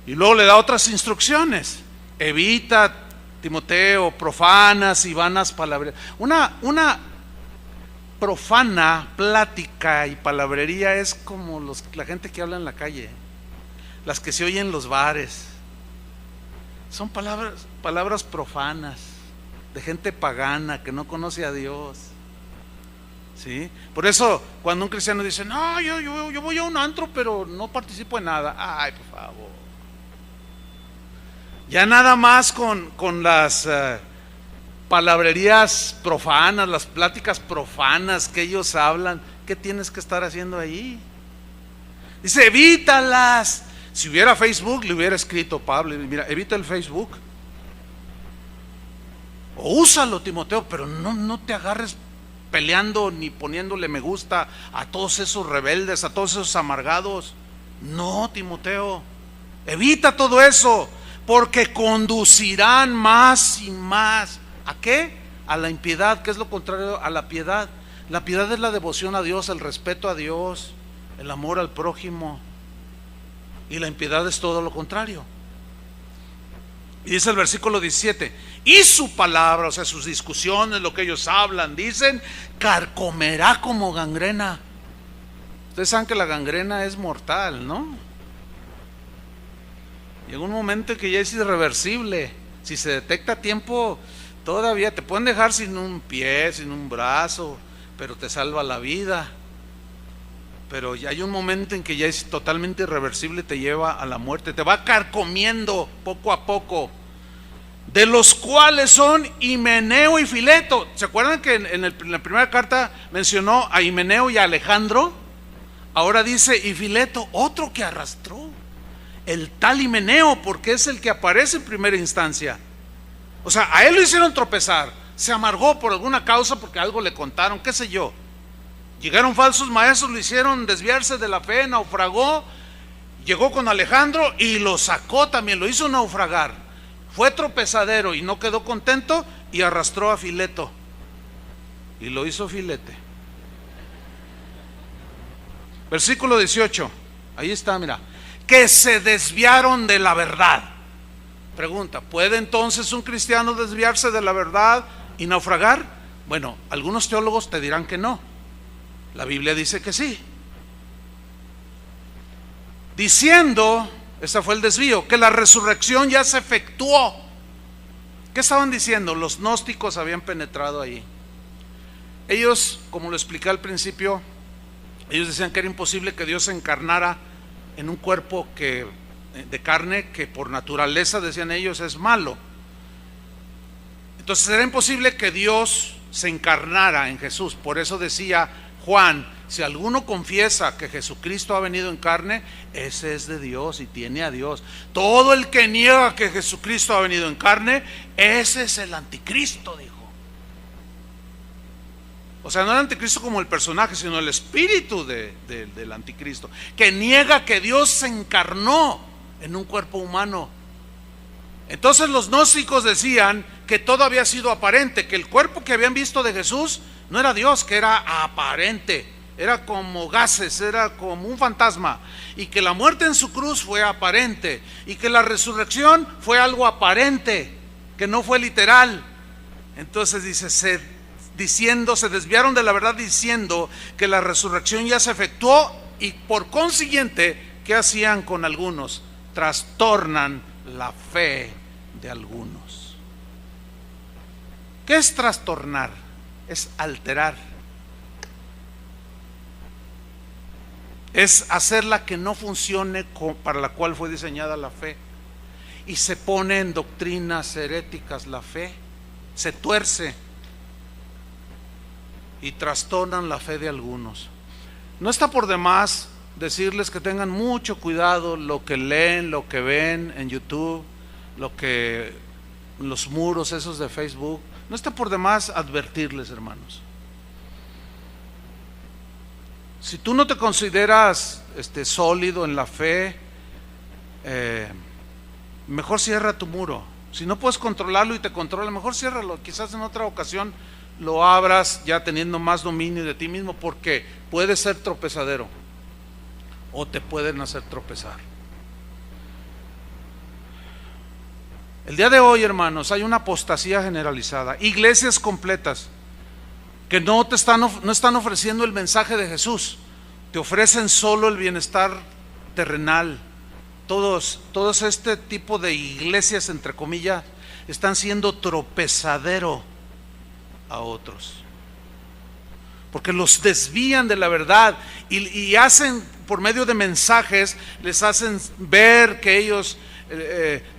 Y luego le da otras instrucciones. Evita, Timoteo, profanas y vanas palabras. Una profana plática y palabrería es como la gente que habla en la calle, las que se oyen en los bares. Son palabras profanas, de gente pagana que no conoce a Dios. ¿Sí? Por eso cuando un cristiano dice, no, yo voy a un antro pero no participo en nada. Ay, por favor. Ya nada más con las palabrerías profanas, las pláticas profanas que ellos hablan, ¿qué tienes que estar haciendo ahí? Dice, evítalas. Si hubiera Facebook, le hubiera escrito Pablo, mira, evita el Facebook. O úsalo, Timoteo, pero no te agarres peleando ni poniéndole me gusta a todos esos rebeldes, a todos esos amargados. No, Timoteo, evita todo eso, porque conducirán más y más. ¿A qué? A la impiedad, que es lo contrario a la piedad. La piedad es la devoción a Dios, el respeto a Dios, el amor al prójimo. Y la impiedad es todo lo contrario. Y dice el versículo 17, y su palabra, o sea, sus discusiones, lo que ellos hablan, dicen, carcomerá como gangrena. Ustedes saben que la gangrena es mortal, ¿no? Llega un momento en que ya es irreversible. Si se detecta a tiempo, todavía te pueden dejar sin un pie, sin un brazo, pero te salva la vida. Pero ya hay un momento en que ya es totalmente irreversible, te lleva a la muerte, te va carcomiendo poco a poco. De los cuales son Himeneo y Fileto. ¿Se acuerdan que en la primera carta mencionó a Himeneo y a Alejandro? Ahora dice y Fileto, otro que arrastró. El tal Himeneo, porque es el que aparece en primera instancia. O sea, a él lo hicieron tropezar, se amargó por alguna causa, porque algo le contaron, qué sé yo. Llegaron falsos maestros, lo hicieron desviarse de la fe, naufragó. Llegó con Alejandro y lo sacó también, lo hizo naufragar. Fue tropezadero y no quedó contento y arrastró a Fileto y lo hizo filete. Versículo 18, ahí está, mira, que se desviaron de la verdad. Pregunta, ¿puede entonces un cristiano desviarse de la verdad y naufragar? Bueno, algunos teólogos te dirán que no. La Biblia dice que sí. Diciendo, ese fue el desvío, que la resurrección ya se efectuó. ¿Qué estaban diciendo? Los gnósticos habían penetrado ahí. Ellos, como lo expliqué al principio, ellos decían que era imposible que Dios se encarnara en un cuerpo de carne que por naturaleza, decían ellos, es malo. Entonces era imposible que Dios se encarnara en Jesús. Por eso decía Juan, si alguno confiesa que Jesucristo ha venido en carne, ese es de Dios y tiene a Dios. Todo el que niega que Jesucristo ha venido en carne, ese es el anticristo, dijo. O sea, no el anticristo como el personaje, sino el espíritu del anticristo, que niega que Dios se encarnó en un cuerpo humano. Entonces los gnósticos decían que todo había sido aparente, que el cuerpo que habían visto de Jesús no era Dios, que era aparente, era como gases, era como un fantasma, y que la muerte en su cruz fue aparente, y que la resurrección fue algo aparente, que no fue literal. Entonces dice, se desviaron de la verdad diciendo que la resurrección ya se efectuó, y por consiguiente, ¿qué hacían con algunos? Trastornan la fe de algunos. ¿Qué es trastornar? Es alterar. Es hacerla que no funcione para la cual fue diseñada la fe. Y se pone en doctrinas heréticas la fe. Se tuerce. Y trastornan la fe de algunos. No está por demás decirles que tengan mucho cuidado lo que leen, lo que ven en YouTube, los muros esos de Facebook. No está por demás advertirles, hermanos. Si tú no te consideras sólido en la fe, mejor cierra tu muro. Si no puedes controlarlo y te controla, mejor ciérralo. Quizás en otra ocasión lo abras ya teniendo más dominio de ti mismo, porque puede ser tropezadero o te pueden hacer tropezar. El día de hoy, hermanos, hay una apostasía generalizada. Iglesias completas que no están ofreciendo el mensaje de Jesús, te ofrecen solo el bienestar terrenal. Todos este tipo de iglesias, entre comillas, están siendo tropezadero a otros, porque los desvían de la verdad y hacen, por medio de mensajes, les hacen ver que ellos,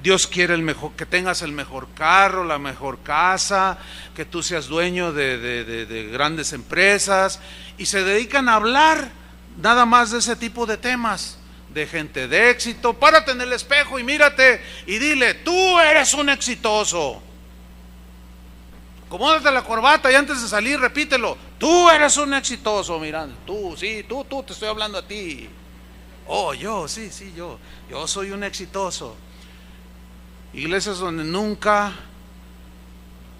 Dios quiere que tengas el mejor carro, la mejor casa, que tú seas dueño de grandes empresas, y se dedican a hablar nada más de ese tipo de temas, de gente de éxito. Párate en el espejo y mírate y dile, tú eres un exitoso. Acomódate la corbata y antes de salir repítelo, tú eres un exitoso. Mirando, tú, te estoy hablando a ti. Oh, yo soy un exitoso. Iglesias donde nunca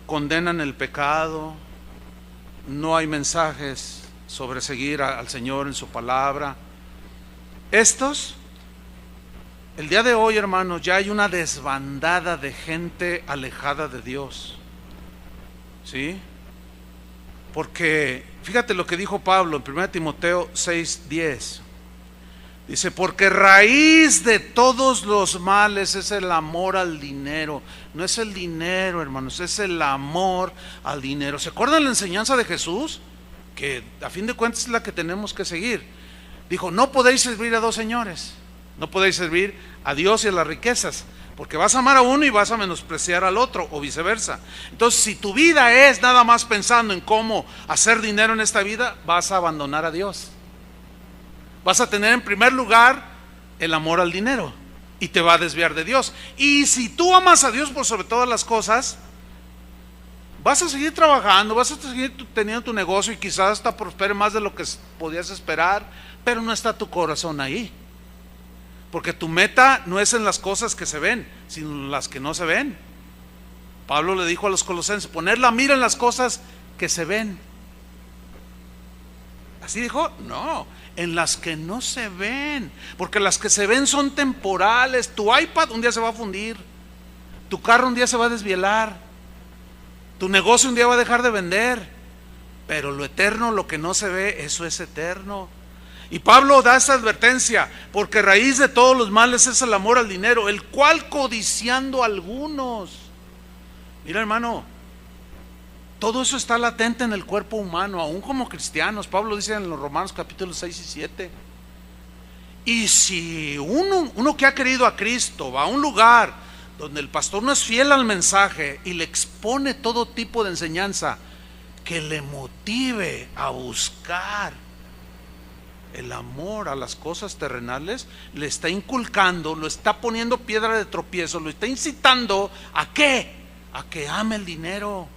condenan el pecado, no hay mensajes sobre seguir al Señor en su palabra. El día de hoy, hermanos, ya hay una desbandada de gente alejada de Dios. ¿Sí? Porque fíjate lo que dijo Pablo en 1 Timoteo 6:10. Dice, porque raíz de todos los males es el amor al dinero. No es el dinero, hermanos, es el amor al dinero. ¿Se acuerdan la enseñanza de Jesús? Que a fin de cuentas es la que tenemos que seguir. Dijo, no podéis servir a dos señores. No podéis servir a Dios y a las riquezas, porque vas a amar a uno y vas a menospreciar al otro, o viceversa. Entonces, si tu vida es nada más pensando en cómo hacer dinero en esta vida, vas a abandonar a Dios. Vas a tener en primer lugar el amor al dinero y te va a desviar de Dios. Y si tú amas a Dios por sobre todas las cosas, vas a seguir trabajando, vas a seguir teniendo tu negocio y quizás hasta prospere más de lo que podías esperar, pero no está tu corazón ahí. Porque tu meta no es en las cosas que se ven, sino en las que no se ven. Pablo le dijo a los colosenses, poner la mira en las cosas que se ven. ¿Así dijo? No, en las que no se ven. Porque las que se ven son temporales. Tu iPad un día se va a fundir, tu carro un día se va a desvielar, tu negocio un día va a dejar de vender. Pero lo eterno, lo que no se ve, eso es eterno. Y Pablo da esa advertencia, porque raíz de todos los males es el amor al dinero, el cual codiciando algunos. Mira, hermano, todo eso está latente en el cuerpo humano, aún como cristianos. Pablo dice en los Romanos capítulos 6 y 7. Y si uno que ha querido a Cristo va a un lugar donde el pastor no es fiel al mensaje y le expone todo tipo de enseñanza que le motive a buscar el amor a las cosas terrenales, le está inculcando, lo está poniendo piedra de tropiezo, lo está incitando ¿a qué? A que ame el dinero,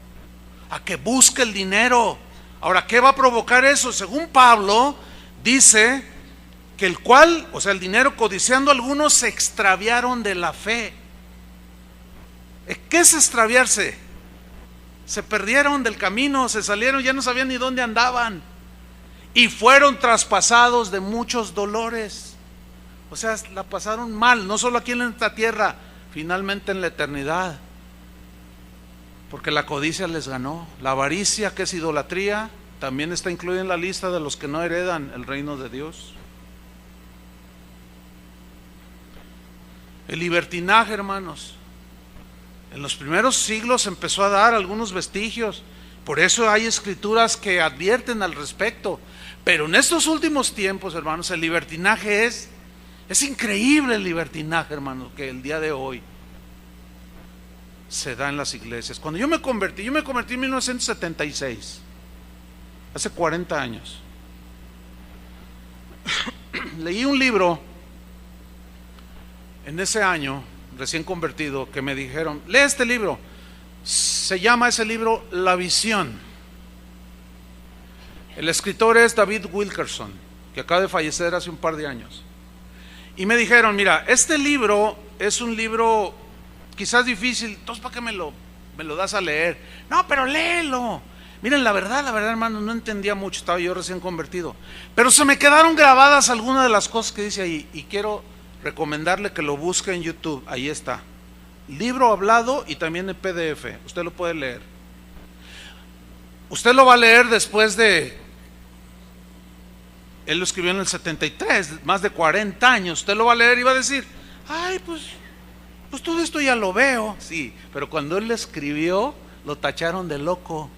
a que busque el dinero. Ahora, ¿qué va a provocar eso? Según Pablo, dice que el dinero codiciando algunos se extraviaron de la fe. ¿Qué es extraviarse? se perdieron del camino, se salieron, ya no sabían ni dónde andaban. Y fueron traspasados de muchos dolores. O sea, la pasaron mal, no solo aquí en esta tierra, finalmente en la eternidad. Porque la codicia les ganó. La avaricia, que es idolatría, también está incluida en la lista de los que no heredan el reino de Dios. El libertinaje, hermanos, en los primeros siglos empezó a dar algunos vestigios. Por eso hay escrituras que advierten al respecto. Pero en estos últimos tiempos, hermanos, el libertinaje es increíble, el libertinaje, hermanos, que el día de hoy se da en las iglesias. Cuando yo me convertí en 1976, hace 40 años. Leí un libro en ese año, recién convertido, que me dijeron: lee este libro. Se llama ese libro La Visión. El escritor es David Wilkerson, que acaba de fallecer hace un par de años. Y me dijeron: mira, este libro es un libro quizás difícil, entonces ¿para qué me lo das a leer? No, pero léelo. Miren, la verdad, hermano, no entendía mucho, estaba yo recién convertido, pero se me quedaron grabadas algunas de las cosas que dice ahí, y quiero recomendarle que lo busque en YouTube. Ahí está, libro hablado y también en PDF, usted lo puede leer. Usted lo va a leer después de, él lo escribió en el 73, más de 40 años, usted lo va a leer y va a decir: ay, pues todo esto ya lo veo. Sí, pero cuando él lo escribió, lo tacharon de loco.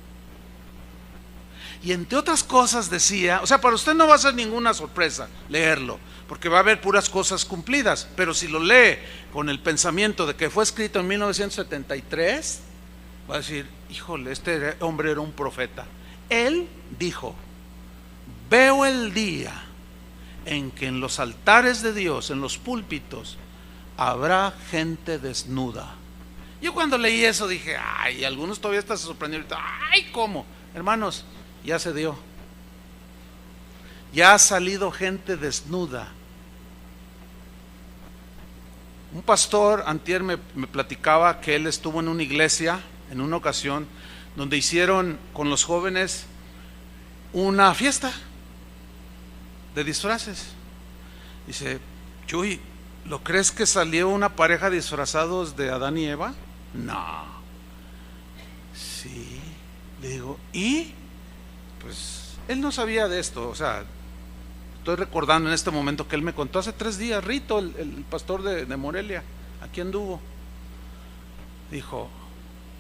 Y entre otras cosas decía, o sea, para usted no va a ser ninguna sorpresa leerlo, porque va a haber puras cosas cumplidas, pero si lo lee con el pensamiento de que fue escrito en 1973, va a decir: híjole, este hombre era un profeta. Él dijo: veo el día en que en los altares de Dios, en los púlpitos, habrá gente desnuda. Yo cuando leí eso dije: ay, algunos todavía están sorprendidos. Ay, ¿cómo? Hermanos, ya se dio. Ya ha salido gente desnuda. Un pastor antier me platicaba que él estuvo en una iglesia en una ocasión donde hicieron con los jóvenes una fiesta de disfraces. Dice: Chuy, ¿lo crees que salió una pareja disfrazados de Adán y Eva? No. Sí. Le digo: ¿y? Pues él no sabía de esto. O sea, estoy recordando en este momento que él me contó hace 3 días. Rito, el pastor de Morelia, aquí anduvo. Dijo: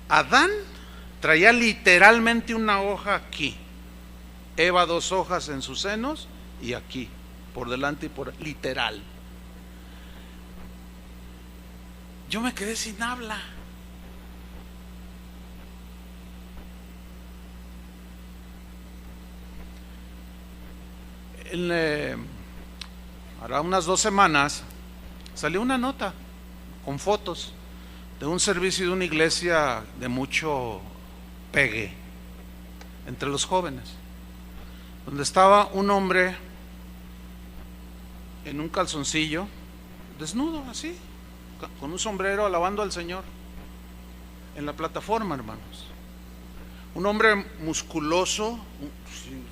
Adán traía literalmente una hoja aquí, Eva 2 hojas en sus senos y aquí, por delante y por literal. Yo me quedé sin habla. Hará unas 2 semanas salió una nota con fotos de un servicio de una iglesia de mucho pegue entre los jóvenes, donde estaba un hombre en un calzoncillo, desnudo así, con un sombrero, alabando al Señor en la plataforma, hermanos. Un hombre musculoso,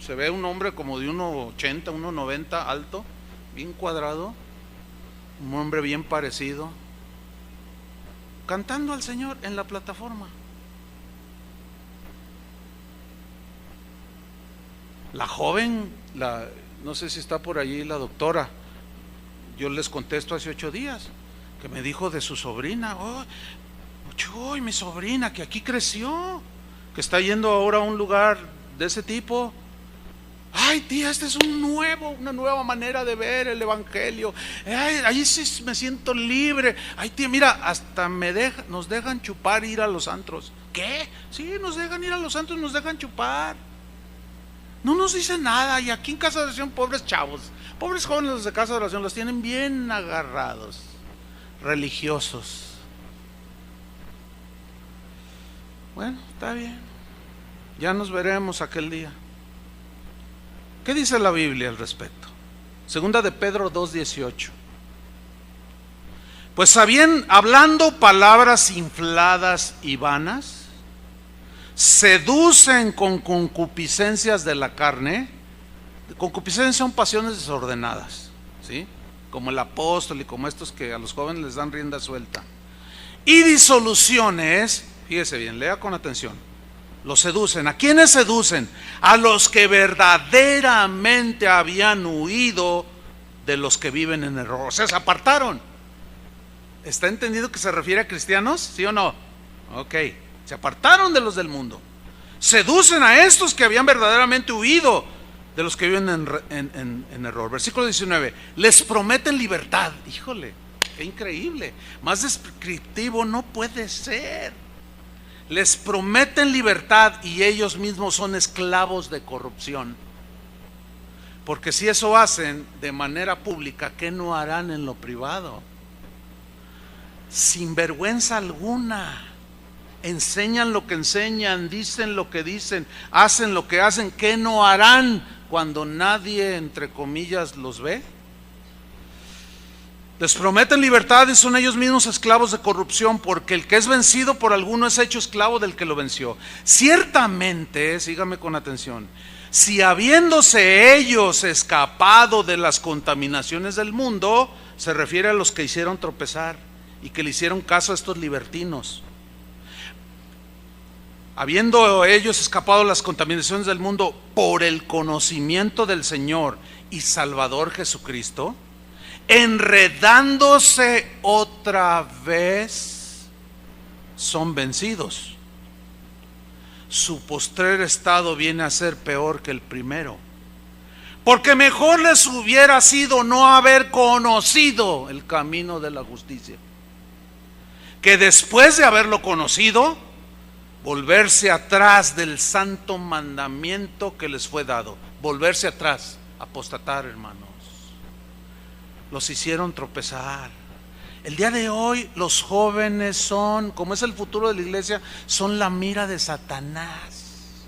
se ve un hombre como de 1,80, 1,90 alto, bien cuadrado, un hombre bien parecido, cantando al Señor en la plataforma. La joven, no sé si está por allí la doctora, yo les contesto hace 8 días, que me dijo de su sobrina: oh, Chuy, mi sobrina, que aquí creció, que está yendo ahora a un lugar de ese tipo. Ay, tía, este es una nueva manera de ver el evangelio. Ay, ahí sí me siento libre. Ay, tía, mira, hasta nos dejan chupar, ir a los antros. ¿Qué? Sí, nos dejan ir a los antros, nos dejan chupar. No nos dicen nada. Y aquí en Casa de Oración, pobres chavos, pobres jóvenes los de Casa de Oración, los tienen bien agarrados, religiosos. Bueno, está bien, ya nos veremos aquel día. ¿Qué dice la Biblia al respecto? Segunda de Pedro 2:18. Pues hablando palabras infladas y vanas, seducen con concupiscencias de la carne. Concupiscencias son pasiones desordenadas, ¿sí? Como el apóstol y como estos que a los jóvenes les dan rienda suelta. Y disoluciones, fíjese bien, lea con atención. Los seducen. ¿A quiénes seducen? A los que verdaderamente habían huido de los que viven en error. O sea, se apartaron. ¿Está entendido que se refiere a cristianos? ¿Sí o no? Ok, se apartaron de los del mundo. Seducen a estos que habían verdaderamente huido de los que viven en error. Versículo 19. Les prometen libertad. Híjole, qué increíble. Más descriptivo no puede ser. Les prometen libertad y ellos mismos son esclavos de corrupción. Porque si eso hacen de manera pública, ¿qué no harán en lo privado? Sin vergüenza alguna. Enseñan lo que enseñan, dicen lo que dicen, hacen lo que hacen. ¿Qué no harán cuando nadie, entre comillas, los ve? Les prometen libertad y son ellos mismos esclavos de corrupción, porque el que es vencido por alguno es hecho esclavo del que lo venció. Ciertamente, sígame con atención, si habiéndose ellos escapado de las contaminaciones del mundo, se refiere a los que hicieron tropezar y que le hicieron caso a estos libertinos. Habiendo ellos escapado de las contaminaciones del mundo por el conocimiento del Señor y Salvador Jesucristo, enredándose otra vez, son vencidos. Su postrer estado viene a ser peor que el primero, porque mejor les hubiera sido no haber conocido el camino de la justicia, que después de haberlo conocido, volverse atrás del santo mandamiento que les fue dado. Volverse atrás, apostatar, hermanos. Los hicieron tropezar. El día de hoy los jóvenes son, como es el futuro de la iglesia, son la mira de Satanás.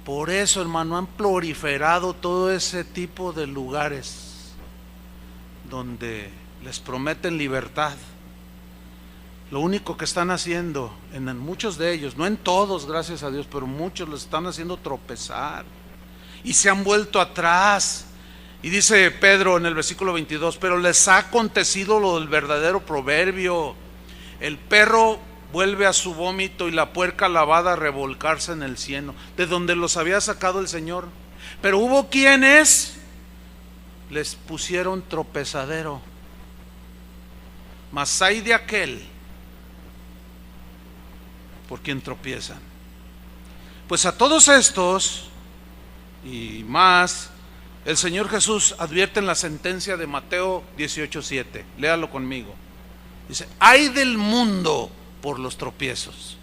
Por eso, hermano, han proliferado todo ese tipo de lugares donde les prometen libertad. Lo único que están haciendo en muchos de ellos, no en todos, gracias a Dios, pero muchos los están haciendo tropezar y se han vuelto atrás. Y dice Pedro en el versículo 22, pero les ha acontecido lo del verdadero proverbio: el perro vuelve a su vómito y la puerca lavada a revolcarse en el cieno, de donde los había sacado el Señor. Pero hubo quienes les pusieron tropezadero. Mas hay de aquel por quien tropiezan. Pues a todos estos y más, el Señor Jesús advierte en la sentencia de Mateo 18:7. Léalo conmigo. Dice: ay del mundo por los tropiezos.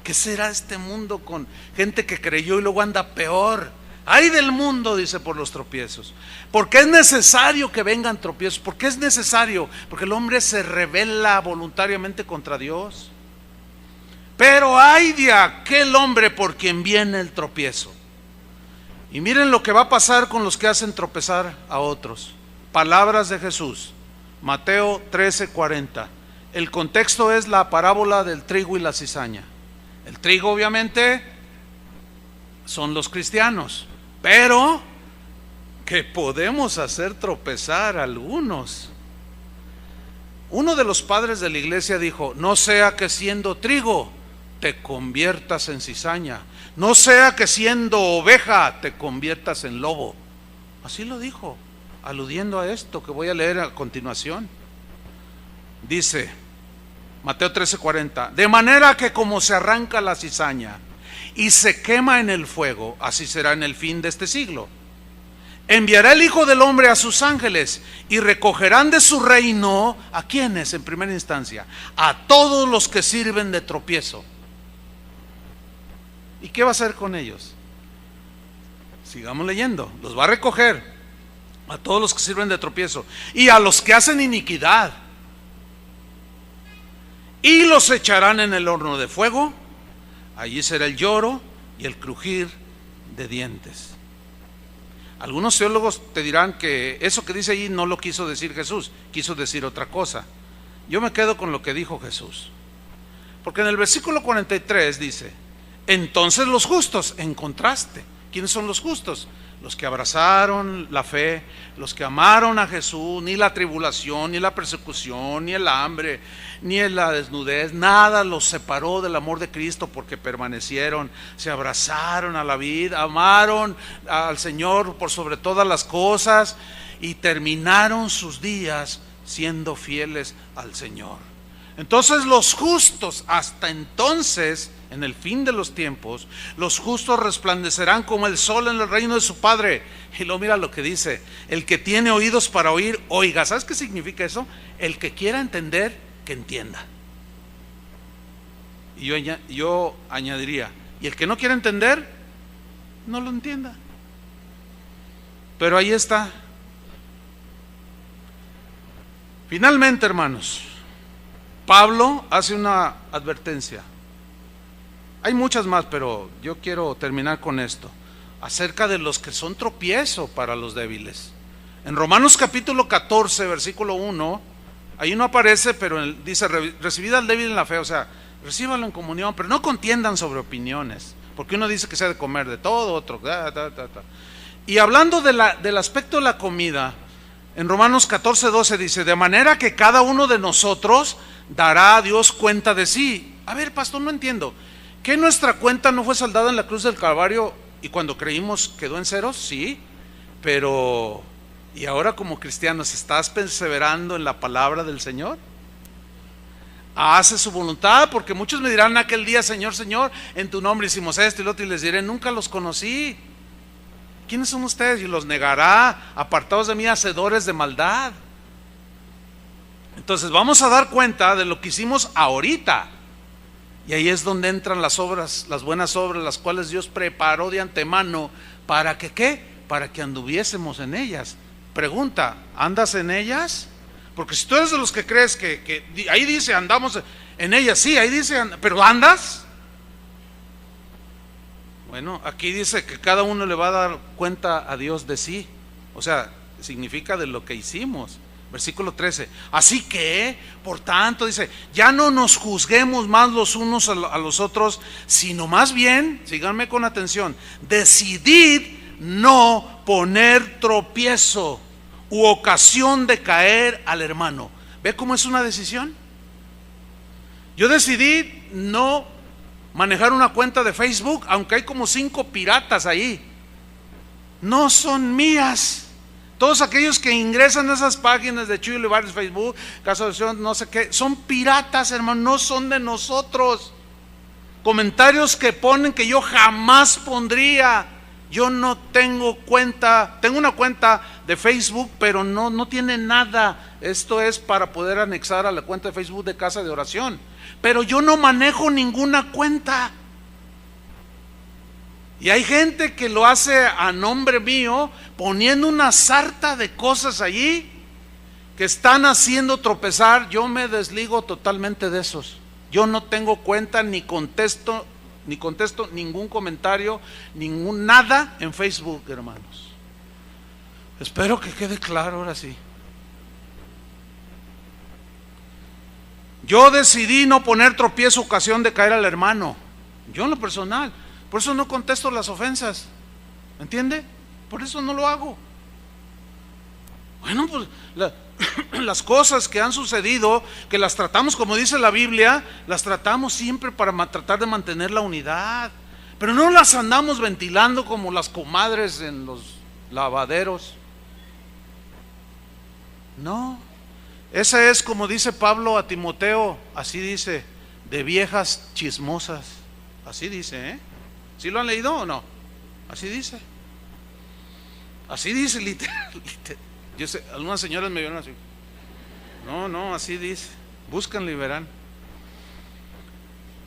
¿Qué será este mundo con gente que creyó y luego anda peor? Ay del mundo, dice, por los tropiezos. Porque es necesario que vengan tropiezos. ¿Por qué es necesario? Porque el hombre se rebela voluntariamente contra Dios. Pero ay de aquel hombre por quien viene el tropiezo. Y miren lo que va a pasar con los que hacen tropezar a otros. Palabras de Jesús, Mateo 13:40. El contexto es la parábola del trigo y la cizaña. El trigo, obviamente, son los cristianos, pero que podemos hacer tropezar a algunos. Uno de los padres de la iglesia dijo: no sea que siendo trigo te conviertas en cizaña, no sea que siendo oveja te conviertas en lobo. Así lo dijo, aludiendo a esto que voy a leer a continuación. Dice Mateo 13:40: de manera que como se arranca la cizaña y se quema en el fuego, así será en el fin de este siglo. Enviará el Hijo del Hombre a sus ángeles y recogerán de su reino, ¿a quiénes en primera instancia? A todos los que sirven de tropiezo. ¿Y qué va a hacer con ellos? Sigamos leyendo. Los va a recoger a todos los que sirven de tropiezo y a los que hacen iniquidad, y los echarán en el horno de fuego. Allí será el lloro y el crujir de dientes. Algunos teólogos te dirán que eso que dice ahí no lo quiso decir Jesús, quiso decir otra cosa. Yo me quedo con lo que dijo Jesús, porque en el versículo 43 dice: Entonces los justos, en contraste, ¿quiénes son los justos? Los que abrazaron la fe, los que amaron a Jesús. Ni la tribulación, ni la persecución, ni el hambre, ni la desnudez, nada los separó del amor de Cristo, porque permanecieron, se abrazaron a la vida, amaron al Señor por sobre todas las cosas y terminaron sus días siendo fieles al Señor. Entonces los justos, hasta entonces, en el fin de los tiempos, los justos resplandecerán como el sol en el reino de su Padre. Y luego mira lo que dice: el que tiene oídos para oír, oiga. ¿Sabes qué significa eso? El que quiera entender, que entienda. Y yo añadiría, y el que no quiera entender, no lo entienda. Pero ahí está. Finalmente, hermanos, Pablo hace una advertencia. Hay muchas más, pero yo quiero terminar con esto, acerca de los que son tropiezo para los débiles. En Romanos capítulo 14, versículo 1, ahí no aparece, pero dice: recibid al débil en la fe, o sea, recíbanlo en comunión, pero no contiendan sobre opiniones, porque uno dice que se ha de comer de todo, otro. Y hablando del aspecto de la comida, en Romanos 14, 12 dice: de manera que cada uno de nosotros dará a Dios cuenta de sí. A ver, pastor, no entiendo. ¿Que nuestra cuenta no fue saldada en la cruz del Calvario y cuando creímos quedó en ceros? Sí, pero ¿y ahora como cristianos estás perseverando en la palabra del Señor? Hace su voluntad, porque muchos me dirán aquel día: Señor, Señor, en tu nombre hicimos esto y lo otro, y les diré: nunca los conocí. ¿Quiénes son ustedes? Y los negará: apartados de mí, hacedores de maldad. Entonces vamos a dar cuenta de lo que hicimos ahorita. Y ahí es donde entran las obras, las buenas obras, las cuales Dios preparó de antemano. ¿Para que qué? Para que anduviésemos en ellas. Pregunta: ¿andas en ellas? Porque si tú eres de los que crees que ahí dice andamos en ellas, sí, ahí dice, pero ¿andas? Bueno, aquí dice que cada uno le va a dar cuenta a Dios de sí. O sea, significa de lo que hicimos. Versículo 13: así que, por tanto, dice, ya no nos juzguemos más los unos a los otros, sino más bien, síganme con atención, decidid no poner tropiezo u ocasión de caer al hermano. ¿Ve cómo es una decisión? Yo decidí no manejar una cuenta de Facebook, aunque hay como 5 piratas ahí. No son mías. Todos aquellos que ingresan a esas páginas de Chuy Olivares, Facebook, Casa de Oración, no sé qué, son piratas, hermano, no son de nosotros. Comentarios que ponen que yo jamás pondría. Yo no tengo cuenta, tengo una cuenta de Facebook, pero no tiene nada. Esto es para poder anexar a la cuenta de Facebook de Casa de Oración. Pero yo no manejo ninguna cuenta. Y hay gente que lo hace a nombre mío, poniendo una sarta de cosas allí que están haciendo tropezar. Yo me desligo totalmente de esos. Yo no tengo cuenta, ni contesto ningún comentario, nada en Facebook, hermanos. Espero que quede claro ahora sí. Yo decidí no poner tropiezo ocasión de caer al hermano. Yo en lo personal. Por eso no contesto las ofensas. ¿Me entiende? Por eso no lo hago. Bueno, pues las cosas que han sucedido, que las tratamos, como dice la Biblia, las tratamos siempre para tratar de mantener la unidad. Pero no las andamos ventilando como las comadres en los lavaderos. No. Esa es, como dice Pablo a Timoteo, así dice, de viejas chismosas. Así dice, ¿eh? ¿Sí lo han leído o no? Así dice. Así dice, literal. Yo sé, algunas señoras me vieron así. No, así dice. Búscanlo y verán.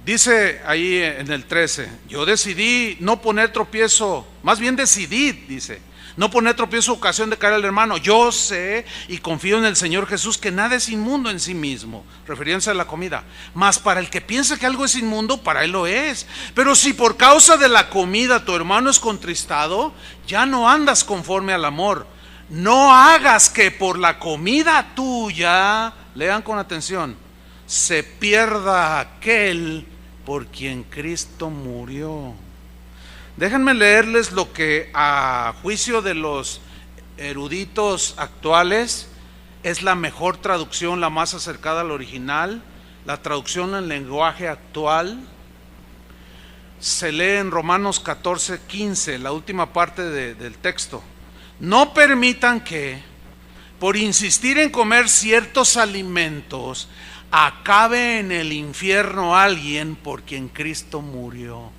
Dice ahí en el 13: yo decidí no poner tropiezo, más bien decidí, dice, no poner tropiezo ocasión de caer al hermano. Yo sé y confío en el Señor Jesús que nada es inmundo en sí mismo, refiriéndose a la comida. Mas para el que piensa que algo es inmundo, para él lo es. Pero si por causa de la comida tu hermano es contristado, ya no andas conforme al amor. No hagas que por la comida tuya, lean con atención, se pierda aquel por quien Cristo murió. Déjenme leerles lo que a juicio de los eruditos actuales es la mejor traducción, la más acercada al original, la traducción en lenguaje actual. Se lee en Romanos 14:15, la última parte del texto. No permitan que, por insistir en comer ciertos alimentos, acabe en el infierno alguien por quien Cristo murió.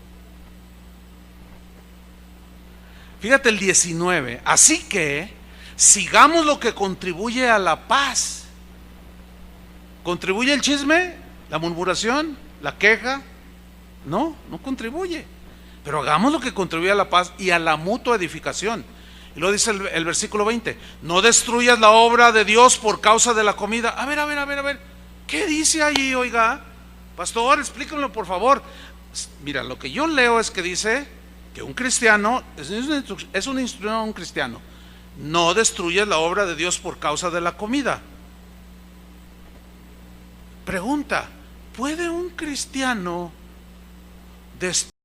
Fíjate el 19. Así que sigamos lo que contribuye a la paz. ¿Contribuye el chisme? ¿La murmuración? ¿La queja? No, no contribuye. Pero hagamos lo que contribuye a la paz y a la mutua edificación. Y luego dice el versículo 20: no destruyas la obra de Dios por causa de la comida. A ver. ¿Qué dice allí, oiga? Pastor, explíquenlo por favor. Mira, lo que yo leo es que dice que un cristiano, es una instrucción a un cristiano: no destruyas la obra de Dios por causa de la comida. Pregunta: ¿puede un cristiano destruir